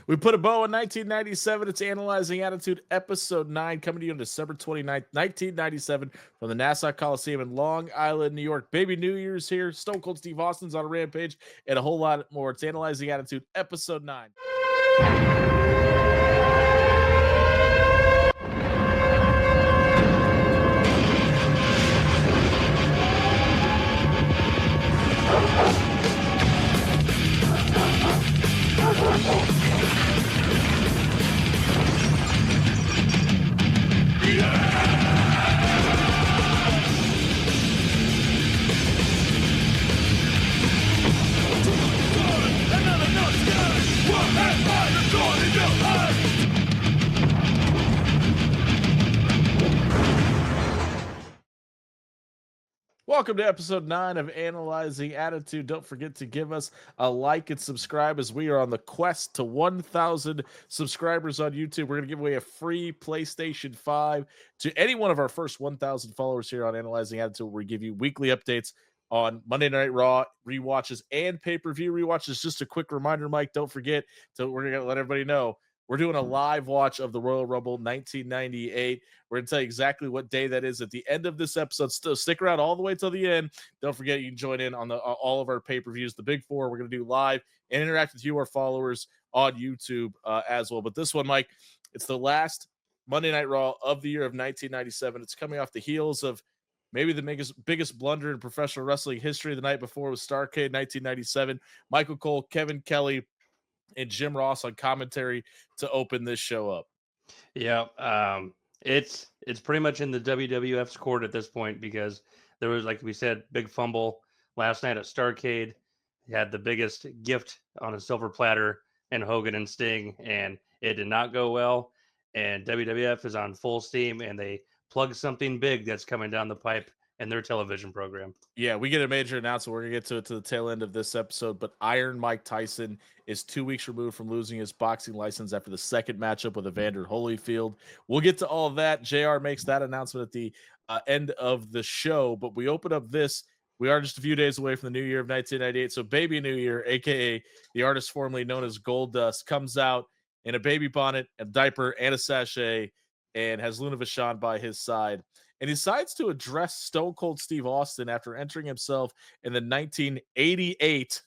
We put a bow in 1997. It's Analyzing Attitude, Episode 9, coming to you on December 29th, 1997, from the Nassau Coliseum in Long Island, New York. Baby New Year's here. Stone Cold Steve Austin's on a rampage, and a whole lot more. It's Analyzing Attitude, Episode 9. Welcome to episode 9 of Analyzing Attitude. Don't forget to give us a like and subscribe as we are on the quest to 1,000 subscribers on YouTube. We're going to give away a free PlayStation 5 to any one of our first 1,000 followers here on Analyzing Attitude, where we give you weekly updates on Monday Night Raw, rewatches, and pay-per-view rewatches. Just a quick reminder, Mike, don't forget, we're going to let everybody know, we're doing a live watch of the Royal Rumble 1998. We're going to tell you exactly what day that is at the end of this episode. Still stick around all the way till the end. Don't forget, you can join in on all of our pay-per-views, the big four. We're going to do live and interact with you, our followers, on YouTube as well. But this one, Mike, it's the last Monday Night Raw of the year of 1997. It's coming off the heels of maybe the biggest blunder in professional wrestling history. The night before was Starrcade 1997. Michael Cole, Kevin Kelly, and Jim Ross on commentary to open this show up. Yeah, it's pretty much in the WWF's court at this point, because there was, like we said, big fumble last night at Starrcade. He had the biggest gift on a silver platter in Hogan and Sting, and it did not go well. And WWF is on full steam, and they plug something big that's coming down the pipe in their television program. Yeah, we get a major announcement. We're going to get to it to the tail end of this episode, but Iron Mike Tyson is 2 weeks removed from losing his boxing license after the second matchup with Evander Holyfield. We'll get to all of that. JR makes that announcement at the end of the show, but we open up this. We are just a few days away from the new year of 1998, so Baby New Year, a.k.a. the artist formerly known as Goldust, comes out in a baby bonnet, a diaper, and a sachet, and has Luna Vachon by his side. And he decides to address Stone Cold Steve Austin after entering himself in the 1988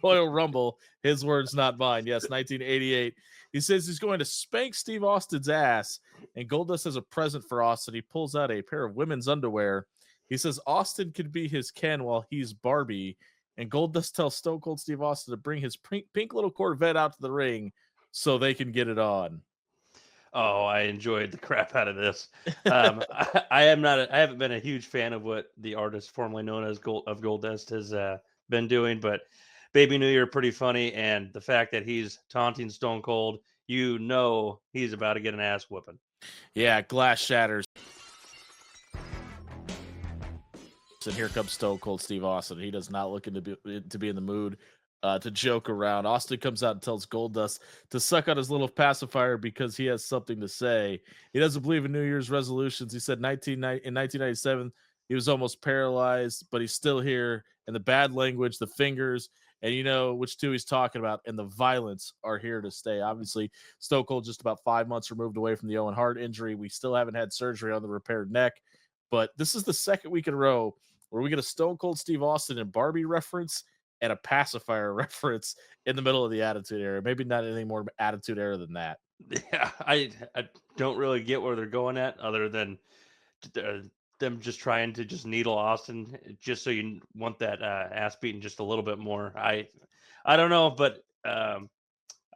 Royal Rumble. His words, not mine. Yes, 1988. He says he's going to spank Steve Austin's ass, and Goldust has a present for Austin. He pulls out a pair of women's underwear. He says Austin could be his Ken while he's Barbie, and Goldust tells Stone Cold Steve Austin to bring his pink little Corvette out to the ring so they can get it on. Oh, I enjoyed the crap out of this. I haven't been a huge fan of what the artist formerly known as Goldust has been doing, but Baby New Year, pretty funny, and the fact that he's taunting Stone Cold, you know he's about to get an ass whooping. Yeah, glass shatters. And here comes Stone Cold Steve Austin. He does not look to be in the mood to joke around. Austin comes out and tells Goldust to suck on his little pacifier because he has something to say. He doesn't believe in New Year's resolutions. He said in 1997 he was almost paralyzed, but he's still here. And the bad language, the fingers, and you know which two he's talking about, and the violence are here to stay. Obviously, Stone Cold just about 5 months removed away from the Owen Hart injury. We still haven't had surgery on the repaired neck, but this is the second week in a row where we get a Stone Cold Steve Austin and Barbie reference and a pacifier reference in the middle of the Attitude Era. Maybe not anything more Attitude Era than that. Yeah, I don't really get where they're going at, other than them just trying to just needle Austin just so you want that ass beating just a little bit more. I don't know, but I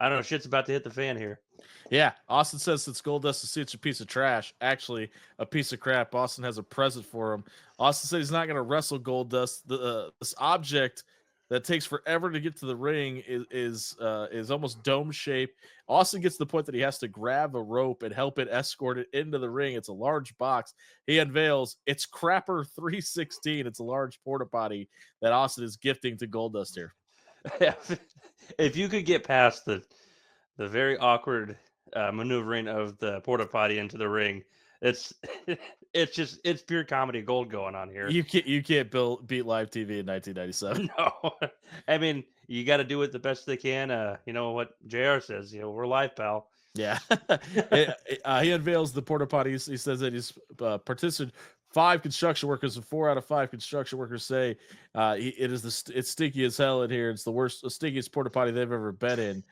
don't know. Shit's about to hit the fan here. Yeah, Austin says since Goldust is such a piece of trash, actually a piece of crap, Austin has a present for him. Austin said he's not going to wrestle Goldust. This object that takes forever to get to the ring is almost dome shaped. Austin gets to the point that he has to grab a rope and help it escort it into the ring. It's a large box. He unveils it's Crapper 316. It's a large porta potty that Austin is gifting to Goldust here. If you could get past the very awkward maneuvering of the porta potty into the ring, It's it's pure comedy gold going on here. You can't beat live TV in 1997. No, I mean you got to do it the best they can. You know what JR says. You know we're live, pal. Yeah. He unveils the porta potties. He says that he's participated 5 construction workers, and 4 out of 5 construction workers say it's stinky as hell in here. It's the stinkiest porta potty they've ever been in.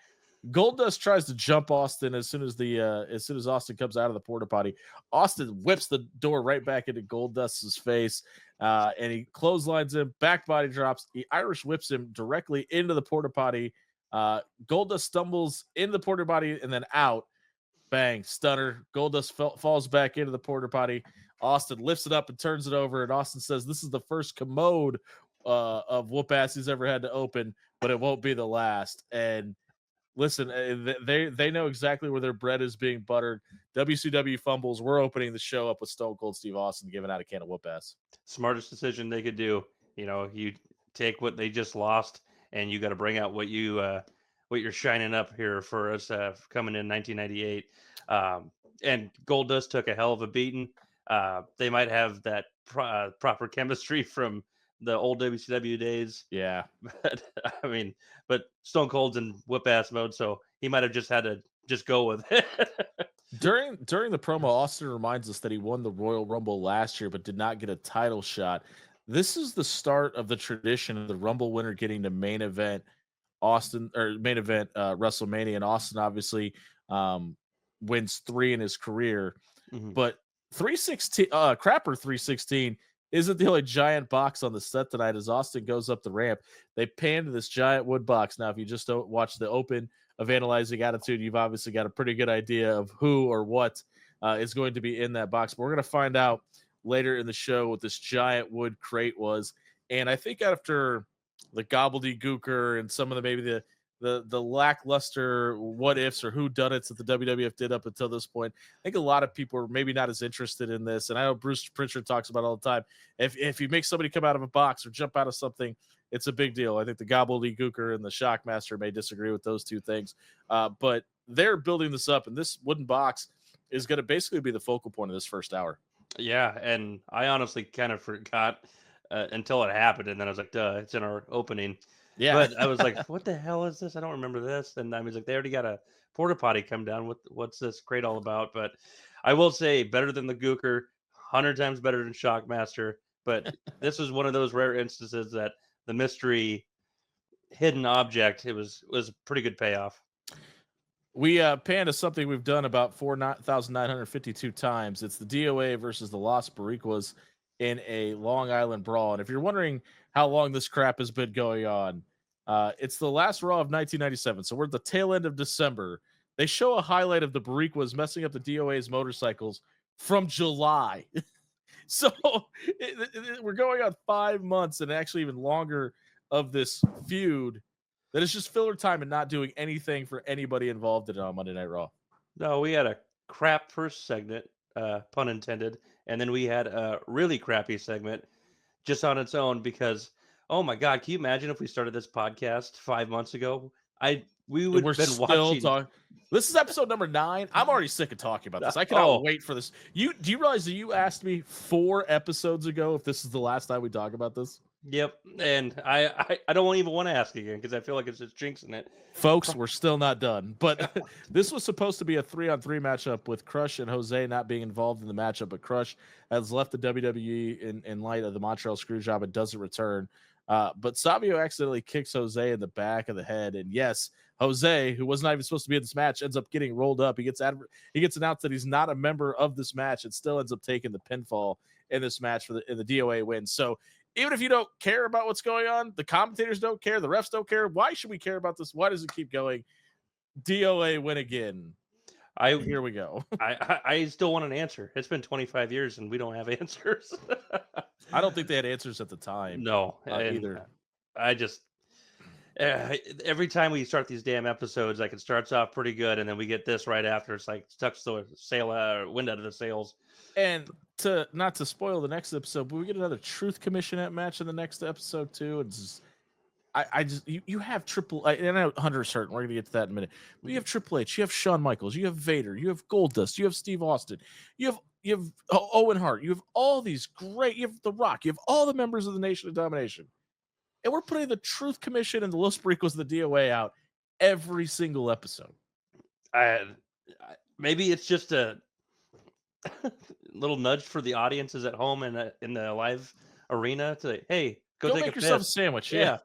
Goldust tries to jump Austin as soon as Austin comes out of the porta potty. Austin whips the door right back into Goldust's face, and he clotheslines him. Back body drops. He Irish whips him directly into the porta potty. Goldust stumbles in the porta potty and then out. Bang, stunner. Goldust falls back into the porta potty. Austin lifts it up and turns it over, and Austin says this is the first commode of whoop ass he's ever had to open, but it won't be the last. And listen, they know exactly where their bread is being buttered. WCW fumbles. We're opening the show up with Stone Cold Steve Austin giving out a can of whoop ass. Smartest decision they could do. You know, you take what they just lost, and you got to bring out what you're shining up here for us coming in 1998. And Goldust took a hell of a beating. They might have that proper chemistry from the old WCW days. Yeah. But I mean, but Stone Cold's in whip ass mode, so he might have just had to just go with it. During the promo, Austin reminds us that he won the Royal Rumble last year, but did not get a title shot. This is the start of the tradition of the Rumble winner getting the main event WrestleMania, and Austin obviously wins 3 in his career. Mhm. But 316 Crapper 316 isn't the only giant box on the set tonight. As Austin goes up the ramp, they pan to this giant wood box. Now, if you just don't watch the open of Analyzing Attitude, you've obviously got a pretty good idea of who or what is going to be in that box. But we're going to find out later in the show what this giant wood crate was. And I think after the gobbledygooker and some of the maybe the lackluster what ifs or who done it that the WWF did up until this point, I think a lot of people are maybe not as interested in this. And I know Bruce Pritchard talks about it all the time. If you make somebody come out of a box or jump out of something, it's a big deal. I think the gobbledygooker and the Shockmaster may disagree with those two things, but they're building this up, and this wooden box is going to basically be the focal point of this first hour. Yeah, and I honestly kind of forgot until it happened, and then I was like, duh, it's in our opening. Yeah. But I was like, what the hell is this? I don't remember this. And I was like, they already got a porta potty come down. What's this crate all about? But I will say, better than the Gooker, 100 times better than Shockmaster. But this was one of those rare instances that the mystery hidden object, it was a pretty good payoff. We pan to something we've done about 4,952 times. It's the DOA versus the Los Boricuas in a Long Island brawl. And if you're wondering how long this crap has been going on, it's the last Raw of 1997. So we're at the tail end of December. They show a highlight of the Boricuas messing up the DOA's motorcycles from July. So we're going on 5 months and actually even longer of this feud that is just filler time and not doing anything for anybody involved in it on Monday Night Raw. No, we had a crap first segment, pun intended, and then we had a really crappy segment just on its own because, oh my God, can you imagine if we started this podcast 5 months ago? We would have been watching. This is episode number 9. I'm already sick of talking about this. I cannot wait for this. Do you realize that you asked me 4 episodes ago if this is the last time we talk about this? Yep, and I don't even want to ask again because I feel like it's just jinxing it. Folks, we're still not done. But this was supposed to be a 3-on-3 matchup with Crush and Jose not being involved in the matchup, but Crush has left the WWE in light of the Montreal Screwjob and doesn't return. But Savio accidentally kicks Jose in the back of the head. And yes, Jose, who was not even supposed to be in this match, ends up getting rolled up. He gets announced that he's not a member of this match and still ends up taking the pinfall in this match in the DOA win. So even if you don't care about what's going on, the commentators don't care, the refs don't care. Why should we care about this? Why does it keep going? DOA win again. Here we go. I still want an answer. It's been 25 years and we don't have answers. I don't think they had answers at the time. No, either. I just every time we start these damn episodes, like it starts off pretty good, and then we get this right after. It's like tucks the wind out of the sails. And not to spoil the next episode, but we get another Truth Commissionette match in the next episode too. It's just, you have Triple H, and I know Hunter's hurt. We're gonna get to that in a minute. But you have Triple H, you have Shawn Michaels, you have Vader, you have Goldust, you have Steve Austin, you have you have Owen Hart, you have all these great, you have The Rock, you have all the members of the Nation of Domination, and we're putting the Truth Commission and the Los Pericos of the DOA out every single episode. Maybe it's just a little nudge for the audiences at home and in the live arena to say, hey, go take make a yourself a piss. sandwich. Yeah.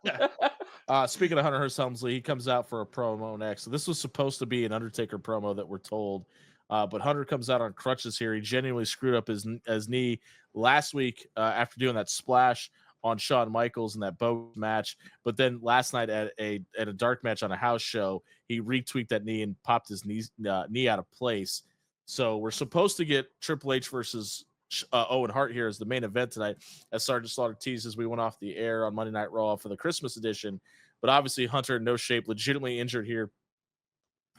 Speaking of Hunter Hearst Helmsley, he comes out for a promo next. So this was supposed to be an Undertaker promo that we're told, but Hunter comes out on crutches here. He genuinely screwed up his knee last week after doing that splash on Shawn Michaels in that boat match. But then last night at a dark match on a house show, he retweaked that knee and popped his knee out of place. So we're supposed to get Triple H versus Owen Hart here as the main event tonight, as Sergeant Slaughter teases we went off the air on Monday Night Raw for the Christmas edition. But obviously Hunter in no shape, legitimately injured here.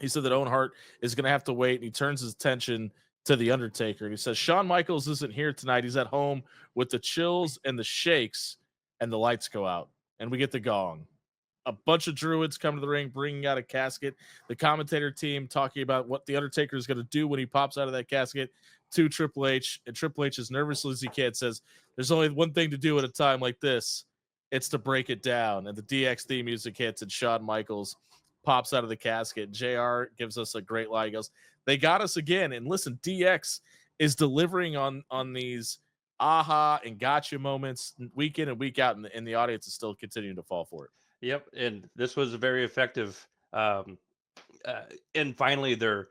He said that Owen Hart is going to have to wait, and he turns his attention to the Undertaker. And he says Shawn Michaels isn't here tonight. He's at home with the chills and the shakes, and the lights go out, and we get the gong. A bunch of druids come to the ring, bringing out a casket. The commentator team talking about what the Undertaker is going to do when he pops out of that casket to Triple H. And Triple H, as nervously as he can, says, there's only one thing to do at a time like this. It's to break it down. And the DX theme music hits, and Shawn Michaels pops out of the casket. JR gives us a great line. He goes, they got us again. And listen, DX is delivering on these aha and gotcha moments week in and week out, and the audience is still continuing to fall for it. Yep, and this was very effective. And finally, they're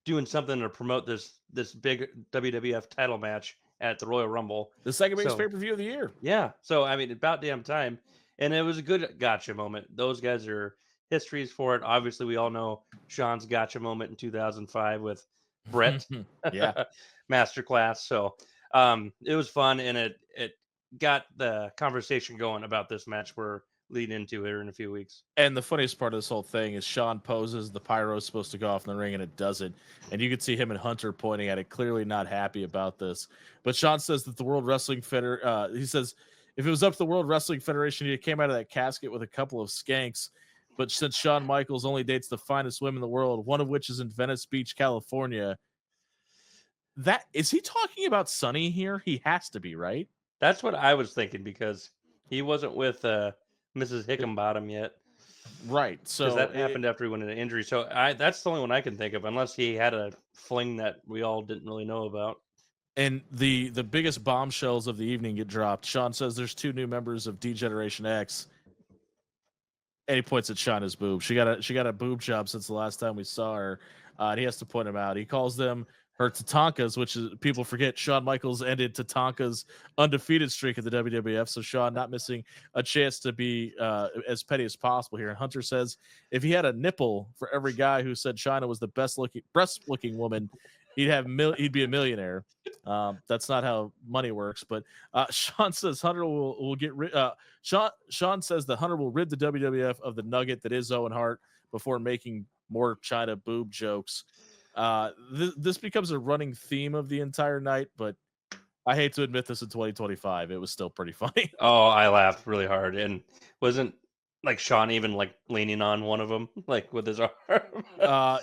doing something to promote this big WWF title match at the Royal Rumble, the second biggest pay-per-view of the year. Yeah, so I mean, about damn time, and it was a good gotcha moment. Those guys are histories for it. Obviously, we all know Shawn's gotcha moment in 2005 with Brett, yeah, masterclass. So it was fun, and it got the conversation going about this match we're leading into here in a few weeks. And the funniest part of this whole thing is Shawn poses, the pyro is supposed to go off in the ring, and it doesn't. And you can see him and Hunter pointing at it, clearly not happy about this. But Shawn says that the World Wrestling Federation, he says, if it was up to the World Wrestling Federation, he came out of that casket with a couple of skanks. But since Shawn Michaels only dates the finest women in the world, one of which is in Venice Beach, California, that is he talking about Sunny here? He has to be, right? That's what I was thinking, because he wasn't with Mrs. Hickenbottom yet. Right. So that happened after he went into injury. So that's the only one I can think of, unless he had a fling that we all didn't really know about. And the biggest bombshells of the evening get dropped. Shawn says there's 2 new members of D-Generation X. And he points at Shauna's boob. She got a boob job since the last time we saw her. And he has to point them out. He calls them her Tatankas, which is, people forget, Shawn Michaels ended Tatanka's undefeated streak at the WWF. So Shawn not missing a chance to be as petty as possible here. And Hunter says if he had a nipple for every guy who said Shauna was the best looking woman, he'd be a millionaire. That's not how money works. But Shawn says Hunter will get rid. Shawn says that Hunter will rid the WWF of the nugget that is Owen Hart before making more China boob jokes. This becomes a running theme of the entire night, but I hate to admit this in 2025, it was still pretty funny. Oh, I laughed really hard, and wasn't like Shawn even like leaning on one of them, like with his arm.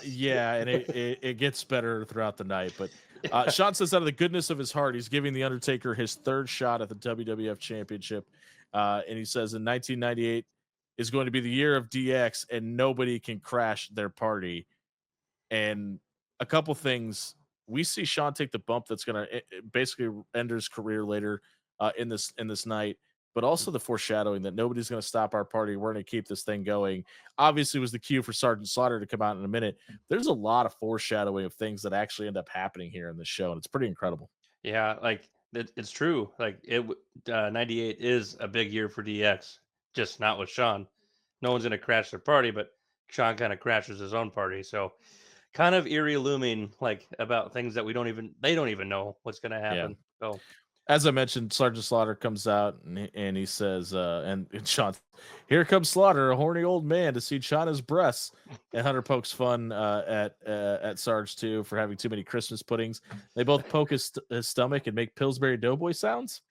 Yeah, and it gets better throughout the night. But Shawn says out of the goodness of his heart, he's giving the Undertaker his 3rd shot at the WWF Championship, and he says in 1998 is going to be the year of DX, and nobody can crash their party. And a couple things, we see Shawn take the bump that's going to basically end his career later in this night, but also the foreshadowing that nobody's going to stop our party. We're going to keep this thing going. Obviously, was the cue for Sergeant Slaughter to come out in a minute. There's a lot of foreshadowing of things that actually end up happening here in the show, and it's pretty incredible. Yeah, like it's true. Like 98 is a big year for DX, just not with Shawn. No one's going to crash their party, but Shawn kind of crashes his own party. So kind of eerie looming, like about things that they don't even know what's going to happen. Yeah. So as I mentioned, Sergeant Slaughter comes out and he says, and Shawn, here comes Slaughter, a horny old man to see China's breasts. And Hunter pokes fun at Sarge too for having too many Christmas puddings. They both poke his stomach and make Pillsbury Doughboy sounds.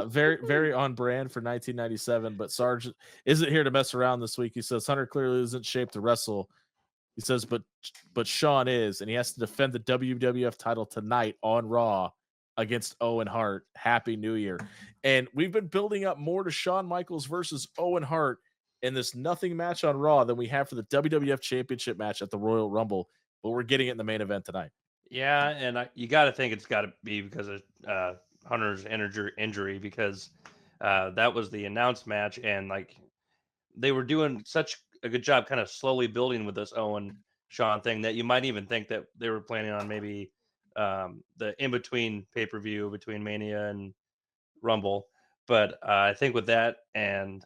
Very, very on brand for 1997. But Sarge isn't here to mess around this week. He says Hunter clearly isn't shaped to wrestle. He says, but Shawn is, and he has to defend the WWF title tonight on Raw against Owen Hart. Happy New Year. And we've been building up more to Shawn Michaels versus Owen Hart in this nothing match on Raw than we have for the WWF Championship match at the Royal Rumble, but we're getting it in the main event tonight. Yeah, and you got to think it's got to be because of Hunter's injury because that was the announced match, and like they were doing such a good job, kind of slowly building with this Owen Shawn thing that you might even think that they were planning on maybe the in between pay per view between Mania and Rumble, but I think with that and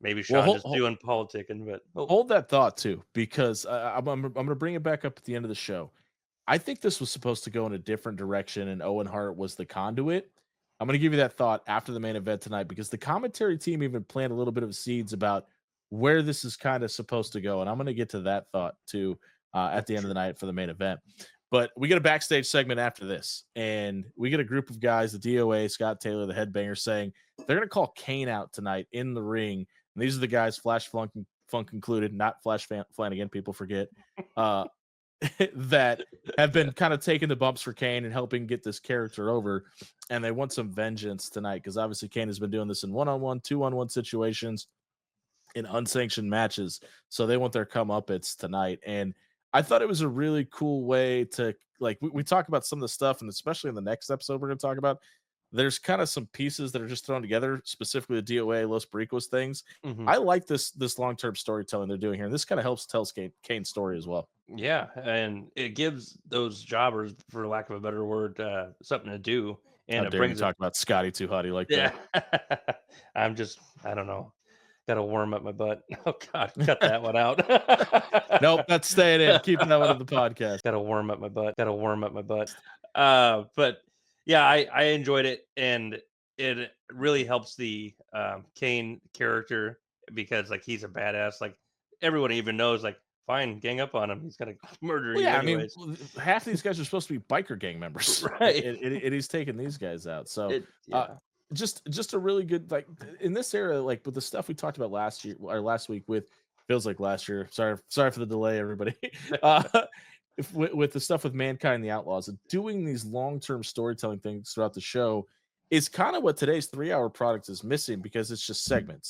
maybe Shawn just doing politicking, but hold that thought too, because I'm going to bring it back up at the end of the show. I think this was supposed to go in a different direction, and Owen Hart was the conduit. I'm going to give you that thought after the main event tonight, because the commentary team even planted a little bit of seeds about where this is kind of supposed to go, and I'm going to get to that thought too at the end of the night for the main event. But we get a backstage segment after this, and we get a group of guys, the DOA, Scott Taylor, the headbanger, saying they're going to call Kane out tonight in the ring. And these are the guys, Flash Funk included, not Flash Flanagan, people forget, that have been kind of taking the bumps for Kane and helping get this character over. And they want some vengeance tonight, because obviously Kane has been doing this in one-on-one, two-on-one situations, in unsanctioned matches. So they want their comeuppance tonight. And I thought it was a really cool way to, like, we talk about some of the stuff, and especially in the next episode we're going to talk about, there's kind of some pieces that are just thrown together, specifically the DOA, Los Pericos things. Mm-hmm. I like this long-term storytelling they're doing here. And this kind of helps tell Kane's story as well. Yeah, and it gives those jobbers, for lack of a better word, something to do, and How it dare you brings talk about Scotty Too Hottie like yeah. that? I don't know. Got a worm up my butt. Oh God, cut that one out. Nope, that's staying in. Keep that one in the podcast. Got a worm up my butt. Got a worm up my butt. But yeah, I enjoyed it, and it really helps the Kane character because like he's a badass. Like everyone even knows, like fine, gang up on him. He's gonna murder you anyways. I mean, half these guys are supposed to be biker gang members, Right? And he's taking these guys out. So, Yeah. just a really good, like, in this era, like with the stuff we talked about last year or last week with, feels like last year. Sorry for the delay, everybody. With the stuff with Mankind and the Outlaws, and doing these long-term storytelling things throughout the show is kind of what today's 3-hour product is missing, because it's just segment.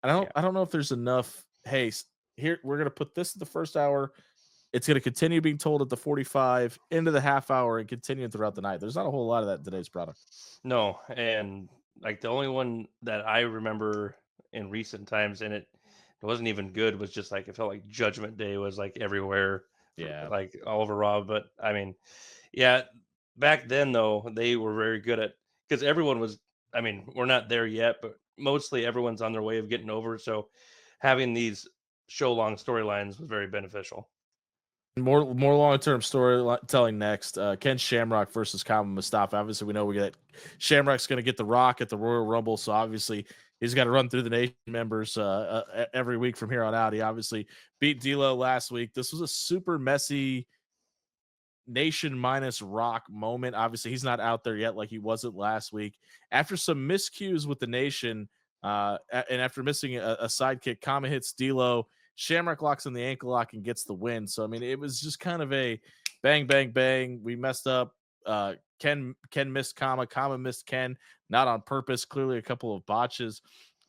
And I don't know if there's enough. Hey, here we're gonna put this at the first hour. It's gonna continue being told at the 45 into the half hour and continuing throughout the night. There's not a whole lot of that in today's product. No, and like the only one that I remember in recent times, and it wasn't even good, was just like it felt like Judgment Day was like everywhere, Yeah. like all over Raw. But I mean, yeah, back then though they were very good at, because everyone was. I mean, we're not there yet, but mostly everyone's on their way of getting over. So having these show long storylines was very beneficial. More long-term storytelling next. Ken Shamrock versus Kama Mustafa. Obviously, we know we get Shamrock's going to get the Rock at the Royal Rumble, so obviously he's got to run through the Nation members every week from here on out. He obviously beat D'Lo last week. This was a super messy Nation minus Rock moment. Obviously, he's not out there yet like he wasn't last week. After some miscues with the Nation, and after missing a sidekick, Kama hits D'Lo. Shamrock locks in the ankle lock and gets the win. So, I mean, it was just kind of a bang, bang, bang. We messed up. Ken missed Kama. Kama missed Ken, not on purpose. Clearly a couple of botches.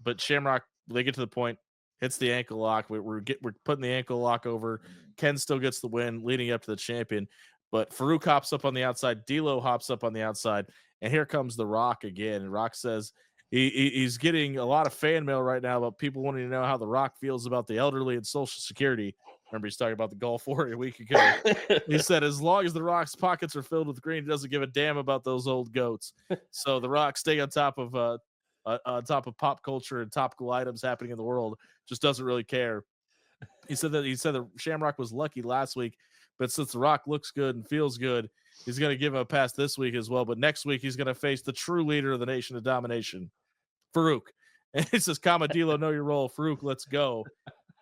But Shamrock, they get to the point, hits the ankle lock. We're putting the ankle lock over. Ken still gets the win, leading up to the champion. But Farouk hops up on the outside. D'Lo hops up on the outside. And here comes The Rock again. And Rock says, he's getting a lot of fan mail right now about people wanting to know how The Rock feels about the elderly and Social Security. Remember, he's talking about the Gulf War a week ago. He said, as long as The Rock's pockets are filled with green, he doesn't give a damn about those old goats. So The Rock, staying on top of pop culture and topical items happening in the world, just doesn't really care. He said that Shamrock was lucky last week, but since The Rock looks good and feels good, he's going to give him a pass this week as well. But next week, he's going to face the true leader of the Nation of Domination, Farouk. And he says, D'Lo, know your role. Farouk, let's go.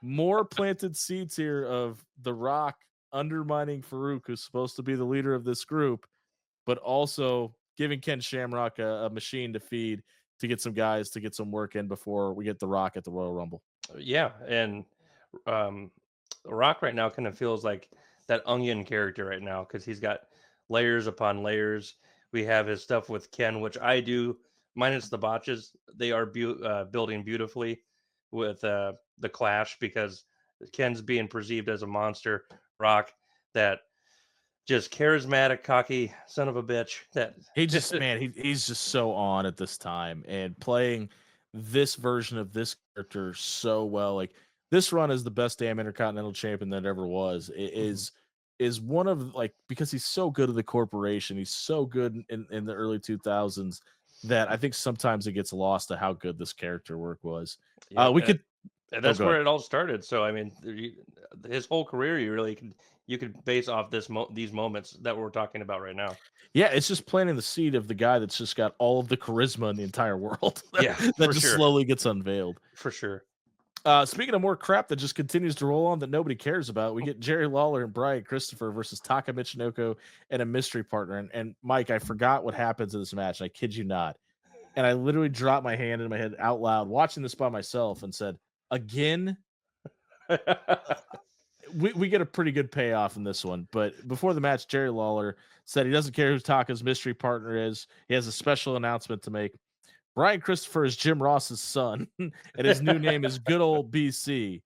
More planted seeds here of The Rock undermining Farouk, who's supposed to be the leader of this group, but also giving Ken Shamrock a machine to feed to get some guys to get some work in before we get The Rock at the Royal Rumble. Yeah, and Rock right now kind of feels like that onion character right now because he's got layers upon layers. We have his stuff with Ken, which I do minus the botches. They are building beautifully with the Clash because Ken's being perceived as a monster. Rock, that just charismatic, cocky son of a bitch. That He just man, he's just so on at this time and playing this version of this character so well. Like this run is the best damn Intercontinental Champion that ever was. It is one of like because he's so good at the corporation. He's so good in the early 2000s that I think sometimes it gets lost to how good this character work was. Yep, We could and oh that's good. where it all started. So I mean, his whole career, you could base off these moments that we're talking about right now. Yeah, it's just planting the seed of the guy that's just got all of the charisma in the entire world Yeah, that for just sure, slowly gets unveiled. for sure. Speaking of more crap that just continues to roll on that nobody cares about, we get Jerry Lawler and Brian Christopher versus Taka Michinoku and a mystery partner. And Mike, I forgot what happens in this match. I kid you not. And I literally dropped my hand in my head out loud watching this by myself and said, again, we get a pretty good payoff in this one. But before the match, Jerry Lawler said he doesn't care who Taka's mystery partner is. He has a special announcement to make. Brian Christopher is Jim Ross's son, and his new name is Good Old BC.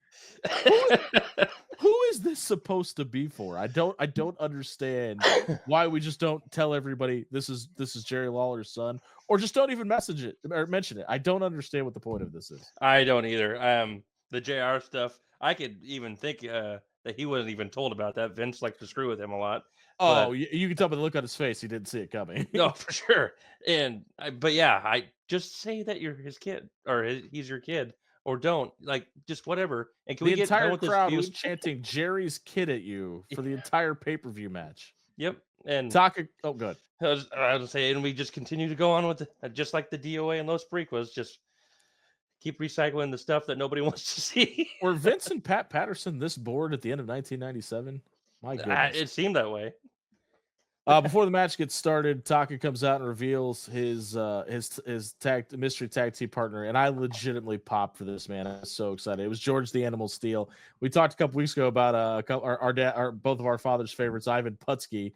Who who is this supposed to be for? I don't understand why we just don't tell everybody this is Jerry Lawler's son, or just don't even message it or mention it. I don't understand what the point of this is. I don't either. The JR stuff, I could even think that he wasn't even told about that. Vince liked to screw with him a lot, Oh, but you can tell by the look on his face he didn't see it coming. no, for sure. But yeah, I just say that you're his kid or he's your kid, or don't like just whatever. And can The we get done entire with this crowd was feud? chanting Jerry's kid at you for the entire pay-per-view match. Yep. And Taka, oh good. I was say, and we just continue to go on with just like the DOA and Los Prequels, just keep recycling the stuff that nobody wants to see. Were Vince and Pat Patterson this bored at the end of 1997? My goodness. It seemed that way. Before the match gets started, Taka comes out and reveals his mystery tag team partner, and I legitimately popped for this, man. I was so excited. It was George the Animal Steel. We talked a couple weeks ago about our dad, both of our father's favorites, Ivan Putski.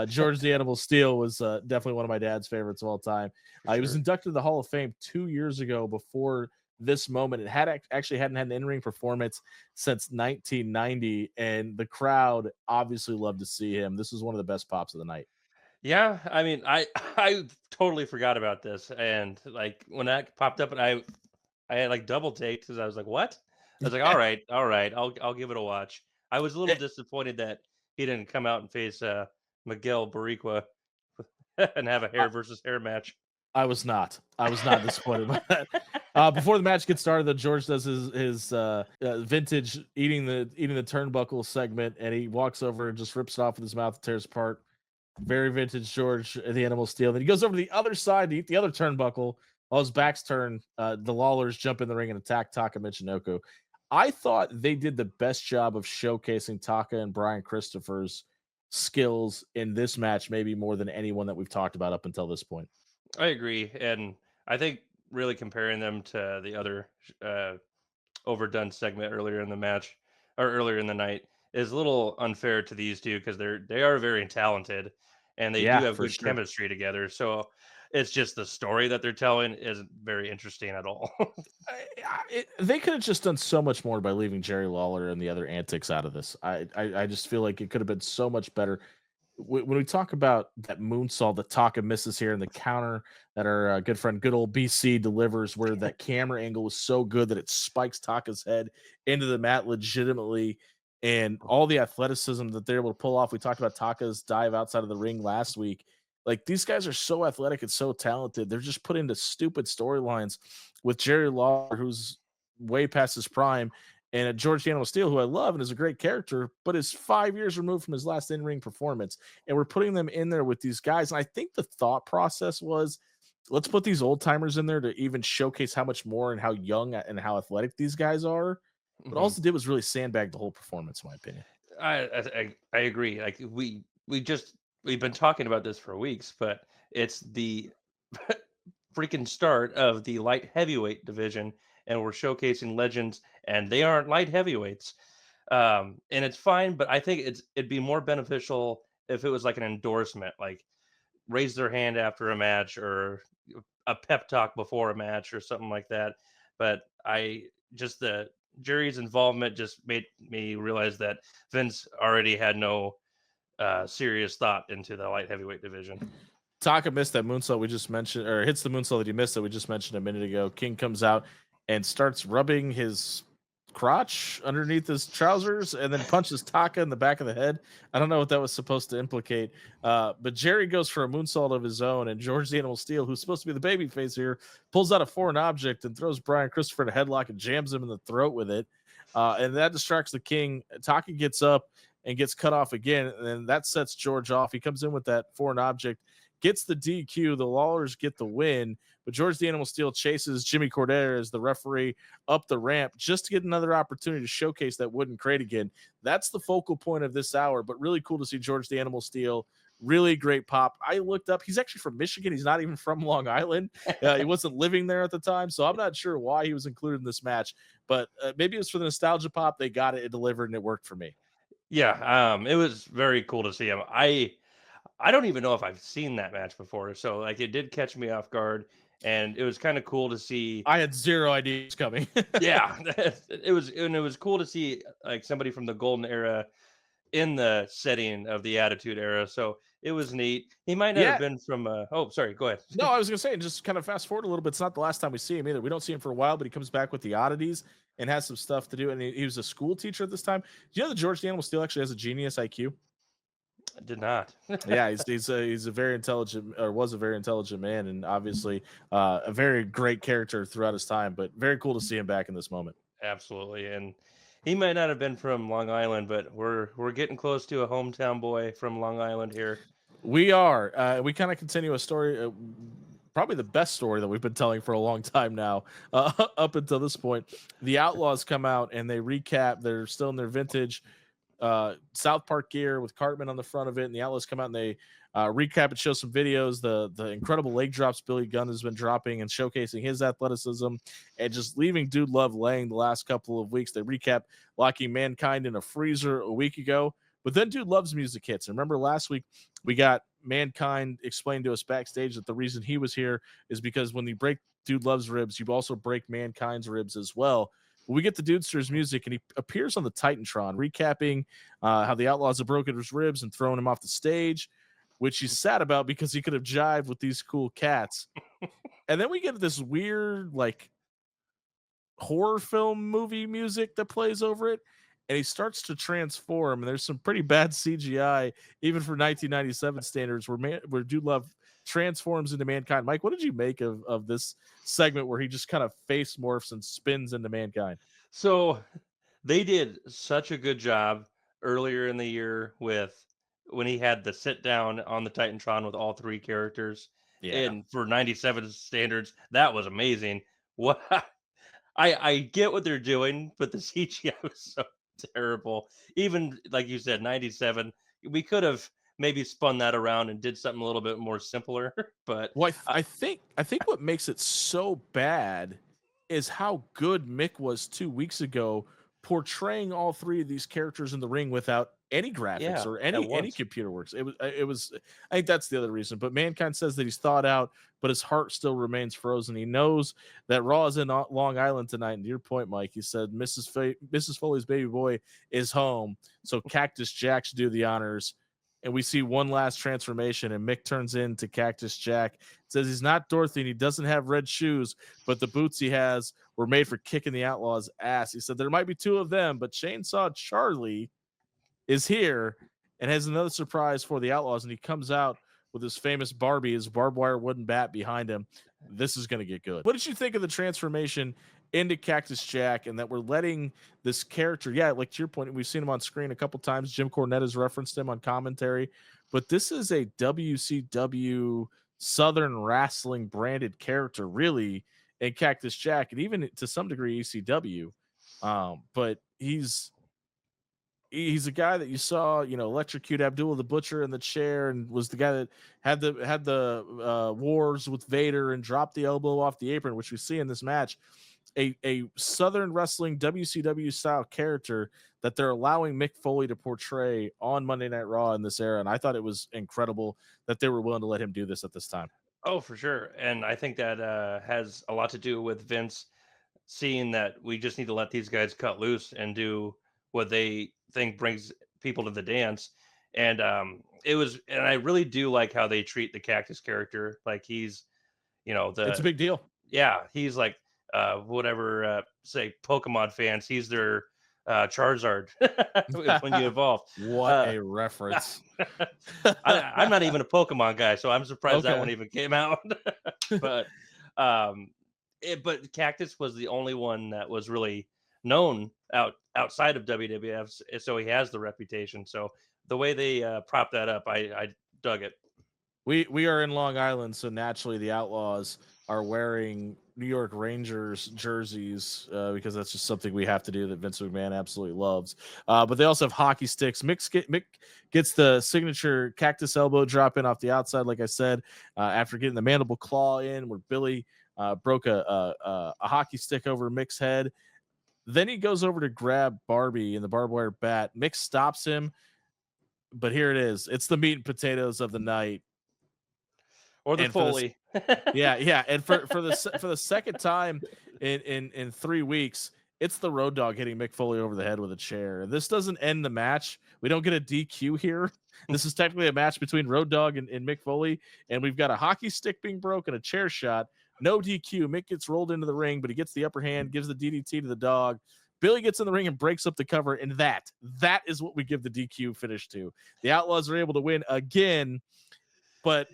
George the Animal Steel was definitely one of my dad's favorites of all time. He was inducted to the Hall of Fame 2 years ago before this moment. It actually hadn't had an in-ring performance since 1990, and the crowd obviously loved to see him. This was one of the best pops of the night. Yeah, I mean, I totally forgot about this, and like when that popped up, and I had like double take because I was like, "What?" I was like, all right, I'll give it a watch." I was a little disappointed that he didn't come out and face Miguel Barriqua and have a hair versus hair match. I was not disappointed by that. Before the match gets started, George does his vintage eating the turnbuckle segment, and he walks over and just rips it off with his mouth, and tears apart. Very vintage George, the Animal Steel. Then he goes over to the other side to eat the other turnbuckle. While his back's turned, the Lawlers jump in the ring and attack Taka Michinoku. I thought they did the best job of showcasing Taka and Brian Christopher's skills in this match, maybe more than anyone that we've talked about up until this point. I agree, and I think really comparing them to the other overdone segment earlier in the match or earlier in the night is a little unfair to these two because they are very talented and they do Yeah, have for good sure. chemistry together. So it's just the story that they're telling isn't very interesting at all. They could have just done so much more by leaving Jerry Lawler and the other antics out of this. I just feel like it could have been so much better. When we talk about that moonsault that Taka misses here and the counter that our good friend, good old BC delivers, where that camera angle was so good that it spikes Taka's head into the mat legitimately, and all the athleticism that they're able to pull off. We talked about Taka's dive outside of the ring last week. Like these guys are so athletic and so talented. They're just put into stupid storylines with Jerry Lawler, who's way past his prime, and George the Animal Steel, who I love and is a great character, but is 5 years removed from his last in-ring performance. And we're putting them in there with these guys. And I think the thought process was, let's put these old timers in there to even showcase how much more and how young and how athletic these guys are. But all it did was really sandbag the whole performance, in my opinion. I agree. Like we've been talking about this for weeks, but it's the freaking start of the light heavyweight division, and we're showcasing legends, and they aren't light heavyweights. And it's fine, but I think it'd be more beneficial if it was like an endorsement, like raise their hand after a match or a pep talk before a match or something like that. But I just the Jerry's involvement just made me realize that Vince already had no serious thought into the light heavyweight division. Taka missed that moonsault we just mentioned, or hits the moonsault that he missed that we just mentioned a minute ago. King comes out and starts rubbing his crotch underneath his trousers and then punches Taka in the back of the head. I don't know what that was supposed to implicate. But Jerry goes for a moonsault of his own, and George the Animal Steel, who's supposed to be the baby face here, pulls out a foreign object and throws Brian Christopher in a headlock and jams him in the throat with it. And that distracts the King. Taka gets up and gets cut off again, and that sets George off. He comes in with that foreign object, gets the DQ. The Lawlers get the win, but George the Animal Steel chases Jimmy Cornette as the referee up the ramp just to get another opportunity to showcase that wooden crate again. That's the focal point of this hour, but really cool to see George the Animal Steel. Really great pop. I looked up. He's actually from Michigan. He's not even from Long Island. He wasn't living there at the time, so I'm not sure why he was included in this match, but maybe it was for the nostalgia pop. They got it, it delivered, and it worked for me. Yeah, it was very cool to see him. I don't even know if I've seen that match before, so like it did catch me off guard, and it was kind of cool to see. I had zero idea it was coming. Yeah, it was cool to see like somebody from the golden era in the setting of the Attitude Era. So it was neat. He might not have Yeah. been from. Oh, sorry. Go ahead. No, I was gonna say, and just kind of fast forward a little bit. It's not the last time we see him either. We don't see him for a while, but he comes back with the oddities and has some stuff to do. And he was a school teacher at this time. Do you know that George the Animal Steel actually has a genius IQ? I did not. Yeah, he's a very intelligent, or was a very intelligent man, and obviously a very great character throughout his time. But very cool to see him back in this moment. Absolutely, and he might not have been from Long Island, but we're getting close to a hometown boy from Long Island here. We are. We kind of continue a story, probably the best story that we've been telling for a long time now, up until this point. The Outlaws come out and they recap. They're still in their vintage South Park gear with Cartman on the front of it, and the Outlaws come out and they recap and show some videos. The incredible leg drops Billy Gunn has been dropping and showcasing his athleticism, and just leaving Dude Love laying the last couple of weeks. They recap locking Mankind in a freezer a week ago, but then Dude Love's music hits. And remember last week we got Mankind explained to us backstage that the reason he was here is because when you break Dude Love's ribs, you also break Mankind's ribs as well. We get the Dudster's music, and he appears on the Titantron, recapping how the Outlaws have broken his ribs and thrown him off the stage, which he's sad about because he could have jived with these cool cats. And then we get this weird, like, horror film movie music that plays over it, and he starts to transform. And there's some pretty bad CGI, even for 1997 standards, where Dude Love transforms into Mankind. Mike, what did you make of this segment where he just kind of face morphs and spins into Mankind? So they did such a good job earlier in the year with when he had the sit down on the Titantron with all three characters. Yeah. And for 97 standards, that was amazing. What I get what they're doing, but the CGI was so terrible. Even like you said, 97, we could have maybe spun that around and did something a little bit more simpler. But Well, I think what makes it so bad is how good Mick was 2 weeks ago, portraying all three of these characters in the ring without any graphics yeah, or at any once. computer works. It was. I think that's the other reason. But Mankind says that he's thawed out, but his heart still remains frozen. He knows that Raw is in Long Island tonight. And to your point, Mike, he said Mrs. Foley's baby boy is home, so Cactus Jack should do the honors. And we see one last transformation, and Mick turns into Cactus Jack. Says he's not Dorothy and he doesn't have red shoes, but the boots he has were made for kicking the Outlaws' ass. He said there might be two of them, but Chainsaw Charlie is here and has another surprise for the Outlaws. And he comes out with his famous Barbie, his barbed wire wooden bat behind him. This is going to get good. What did you think of the transformation into Cactus Jack, and that we're letting this character, yeah, like to your point, we've seen him on screen a couple times. Jim Cornette has referenced him on commentary, but this is a WCW Southern Wrestling branded character, really, in Cactus Jack, and even to some degree ECW. But he's a guy that you saw, electrocute Abdullah the Butcher in the chair, and was the guy that had the wars with Vader and dropped the elbow off the apron, which we see in this match. a Southern Wrestling WCW style character that they're allowing Mick Foley to portray on Monday Night Raw in this era. And I thought it was incredible that they were willing to let him do this at this time. Oh, for sure. And I think that has a lot to do with Vince seeing that we just need to let these guys cut loose and do what they think brings people to the dance. And and I really do like how they treat the Cactus character. Like he's, It's a big deal. yeah, he's like, whatever, say Pokemon fans, he's their Charizard when you evolve. What a reference. I'm not even a Pokemon guy, so I'm surprised that one Okay. even came out. But but Cactus was the only one that was really known outside of WWF, so he has the reputation. So the way they prop that up, I dug it. We are in Long Island, so naturally the Outlaws are wearing New York Rangers jerseys because that's just something we have to do that Vince McMahon absolutely loves. But they also have hockey sticks. Mick gets the signature cactus elbow drop in off the outside, like I said, after getting the mandible claw in, where Billy broke a hockey stick over Mick's head. Then he goes over to grab Barbie in the barbed wire bat. Mick stops him, but here it is. It's the meat and potatoes of the night. Or the And for Foley. yeah, and for the second time in 3 weeks, it's the Road Dogg hitting Mick Foley over the head with a chair. This doesn't end the match. We don't get a DQ here. This is technically a match between Road Dogg and Mick Foley, and we've got a hockey stick being broken, a chair shot, no DQ. Mick gets rolled into the ring, but he gets the upper hand, gives the DDT to the dog. Billy gets in the ring and breaks up the cover, and that is what we give the DQ finish to. The Outlaws are able to win again, but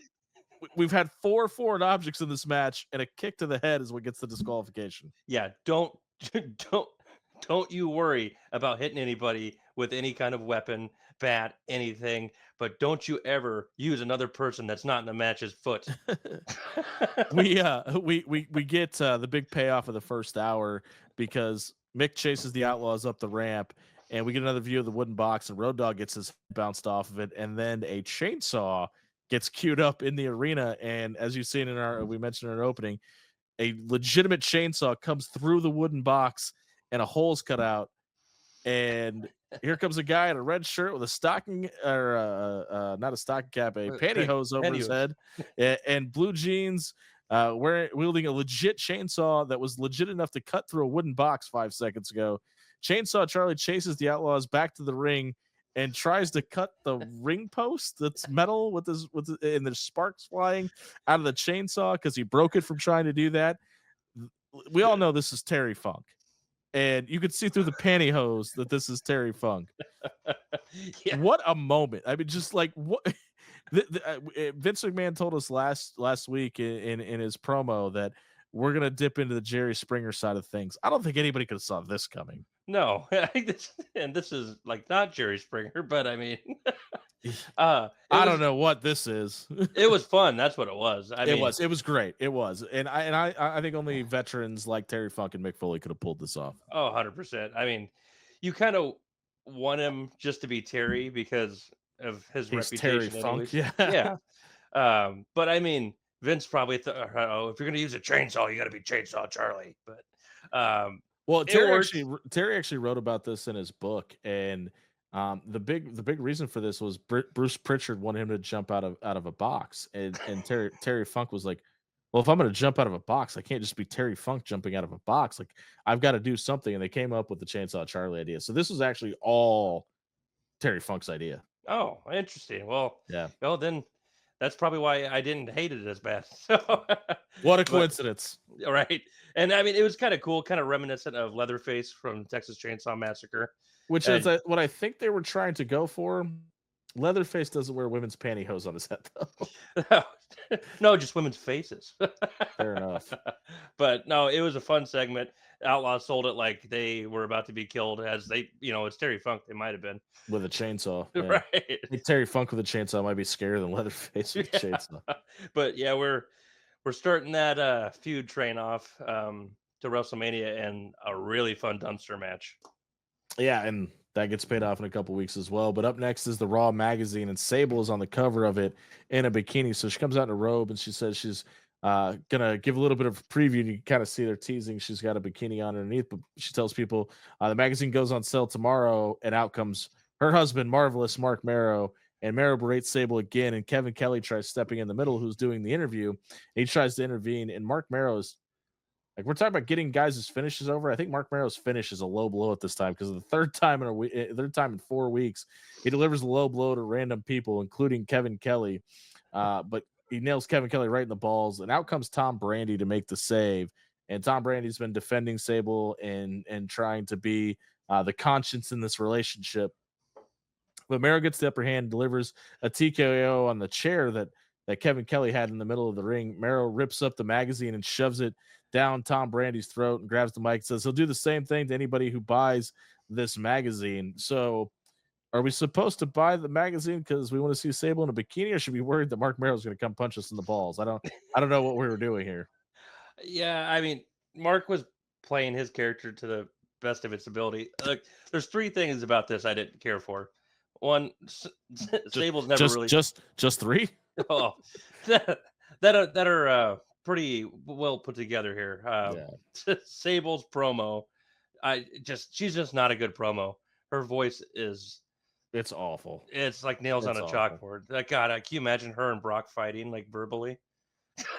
we've had 4 foreign objects in this match, and a kick to the head is what gets the disqualification. Yeah, don't you worry about hitting anybody with any kind of weapon, bat, anything, but don't you ever use another person that's not in the match's foot. we get the big payoff of the first hour because Mick chases the Outlaws up the ramp, and we get another view of the wooden box, and Road Dogg gets his bounced off of it, and then a chainsaw gets queued up in the arena. And as you've seen we mentioned in our opening, a legitimate chainsaw comes through the wooden box and a hole's cut out. And here comes a guy in a red shirt with a stocking, or not a stocking cap, a pantyhose over his head, and blue jeans, wielding a legit chainsaw that was legit enough to cut through a wooden box 5 seconds ago. Chainsaw Charlie chases the Outlaws back to the ring and tries to cut the ring post that's metal and there's sparks flying out of the chainsaw because he broke it from trying to do that. We all know this is Terry Funk, and you could see through the pantyhose that this is Terry Funk. Yeah. What a moment. I mean, just like what Vince McMahon told us last week in his promo that we're going to dip into the Jerry Springer side of things. I don't think anybody could have saw this coming. No, I think this is like not Jerry Springer, but I mean, I don't know what this is. It was fun. That's what it was. It was great. It was. And I think only veterans like Terry Funk and Mick Foley could have pulled this off. Oh, 100%. I mean, you kind of want him just to be Terry because of his reputation. Terry Funk, yeah. Yeah. But I mean, Vince probably thought, oh, if you're going to use a chainsaw, you got to be Chainsaw Charlie. But well, Terry actually wrote about this in his book, and the big reason for this was Bruce Pritchard wanted him to jump out of a box, and Terry Funk was like, well, if I'm going to jump out of a box, I can't just be Terry Funk jumping out of a box. Like, I've got to do something, and they came up with the Chainsaw Charlie idea. So this was actually all Terry Funk's idea. Oh, interesting. Well, yeah. Well, then that's probably why I didn't hate it as bad. So, what a coincidence. Right. And I mean, it was kind of cool, kind of reminiscent of Leatherface from Texas Chainsaw Massacre. Which is what I think they were trying to go for. Leatherface doesn't wear women's pantyhose on his head, though. No, just women's faces. Fair enough. But no, it was a fun segment. Outlaws sold it like they were about to be killed, as they, it's Terry Funk. They might have been with a chainsaw, yeah. Right? I think Terry Funk with a chainsaw might be scarier than Leatherface with a chainsaw. But yeah, we're starting that feud train off to WrestleMania and a really fun dumpster match. Yeah, and that gets paid off in a couple weeks as well. But up next is the Raw magazine, and Sable is on the cover of it in a bikini. So she comes out in a robe, and she says she's Gonna give a little bit of preview. You can kind of see they're teasing. She's got a bikini on underneath, but she tells people the magazine goes on sale tomorrow, and out comes her husband, Marvelous Mark Marrow. And Marrow berates Sable again, and Kevin Kelly tries stepping in the middle, who's doing the interview. He tries to intervene, and Mark Marrow's like, we're talking about getting guys' finishes over. I think Mark Marrow's finish is a low blow at this time because the third time in a week, third time in 4 weeks, he delivers a low blow to random people, including Kevin Kelly. But he nails Kevin Kelly right in the balls, and out comes Tom Brandy to make the save. And Tom Brandy's been defending Sable and trying to be the conscience in this relationship. But Mero gets the upper hand, delivers a TKO on the chair that Kevin Kelly had in the middle of the ring. Mero rips up the magazine and shoves it down Tom Brandy's throat and grabs the mic and says he'll do the same thing to anybody who buys this magazine. So are we supposed to buy the magazine because we want to see Sable in a bikini, or should we be worried that Mark Merrill's going to come punch us in the balls? I don't know what we were doing here. Yeah, I mean, Mark was playing his character to the best of its ability. Look, there's three things about this I didn't care for. One, Sable's never really just three. oh, that are pretty well put together here. Sable's promo, she's just not a good promo. Her voice is It's awful. It's like nails on a chalkboard. Like God, can you imagine her and Brock fighting like verbally?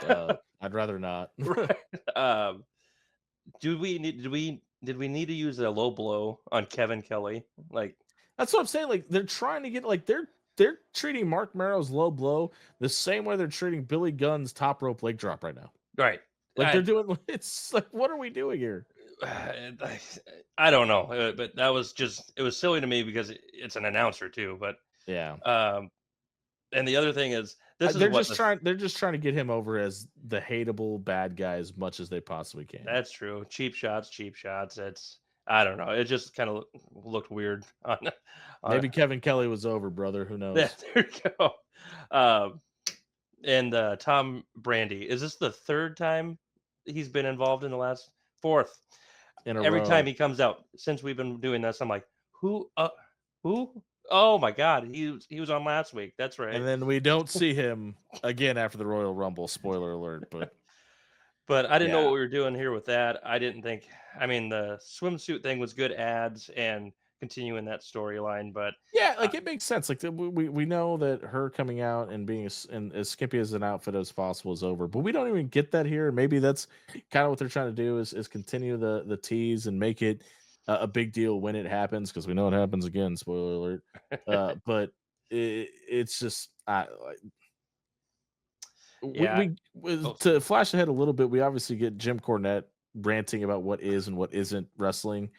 I'd rather not. Right. Did we need to use a low blow on Kevin Kelly? Like That's what I'm saying. Like they're trying to get like they're treating Mark Merrow's low blow the same way they're treating Billy Gunn's top rope leg drop right now. right. Like they're doing. It's like, what are we doing here? I don't know, but that was just it was silly to me because it's an announcer too. But Yeah. And the other thing is they're just trying to get him over as the hateable bad guy as much as they possibly can. That's true. Cheap shots. It's I don't know. It just kind of looked weird. Maybe Kevin Kelly was over, brother. Who knows? Yeah, there you go. And Tom Brandy, is this the third time he's been involved in the last fourth? Every time he comes out since we've been doing this, I'm like, who? Oh my God, he was on last week. That's right. And then we don't see him again after the Royal Rumble. Spoiler alert, but I didn't know what we were doing here with that. I didn't think. I mean, the swimsuit thing was good ads and continuing that storyline, but yeah, like it makes sense. Like we know that her coming out and being as skimpy as an outfit as possible is over, but we don't even get that here. Maybe that's kind of what they're trying to do is continue the tease and make it a big deal when it happens, because we know it happens again. Spoiler alert. But it's just to flash ahead a little bit. We obviously get Jim Cornette ranting about what is and what isn't wrestling,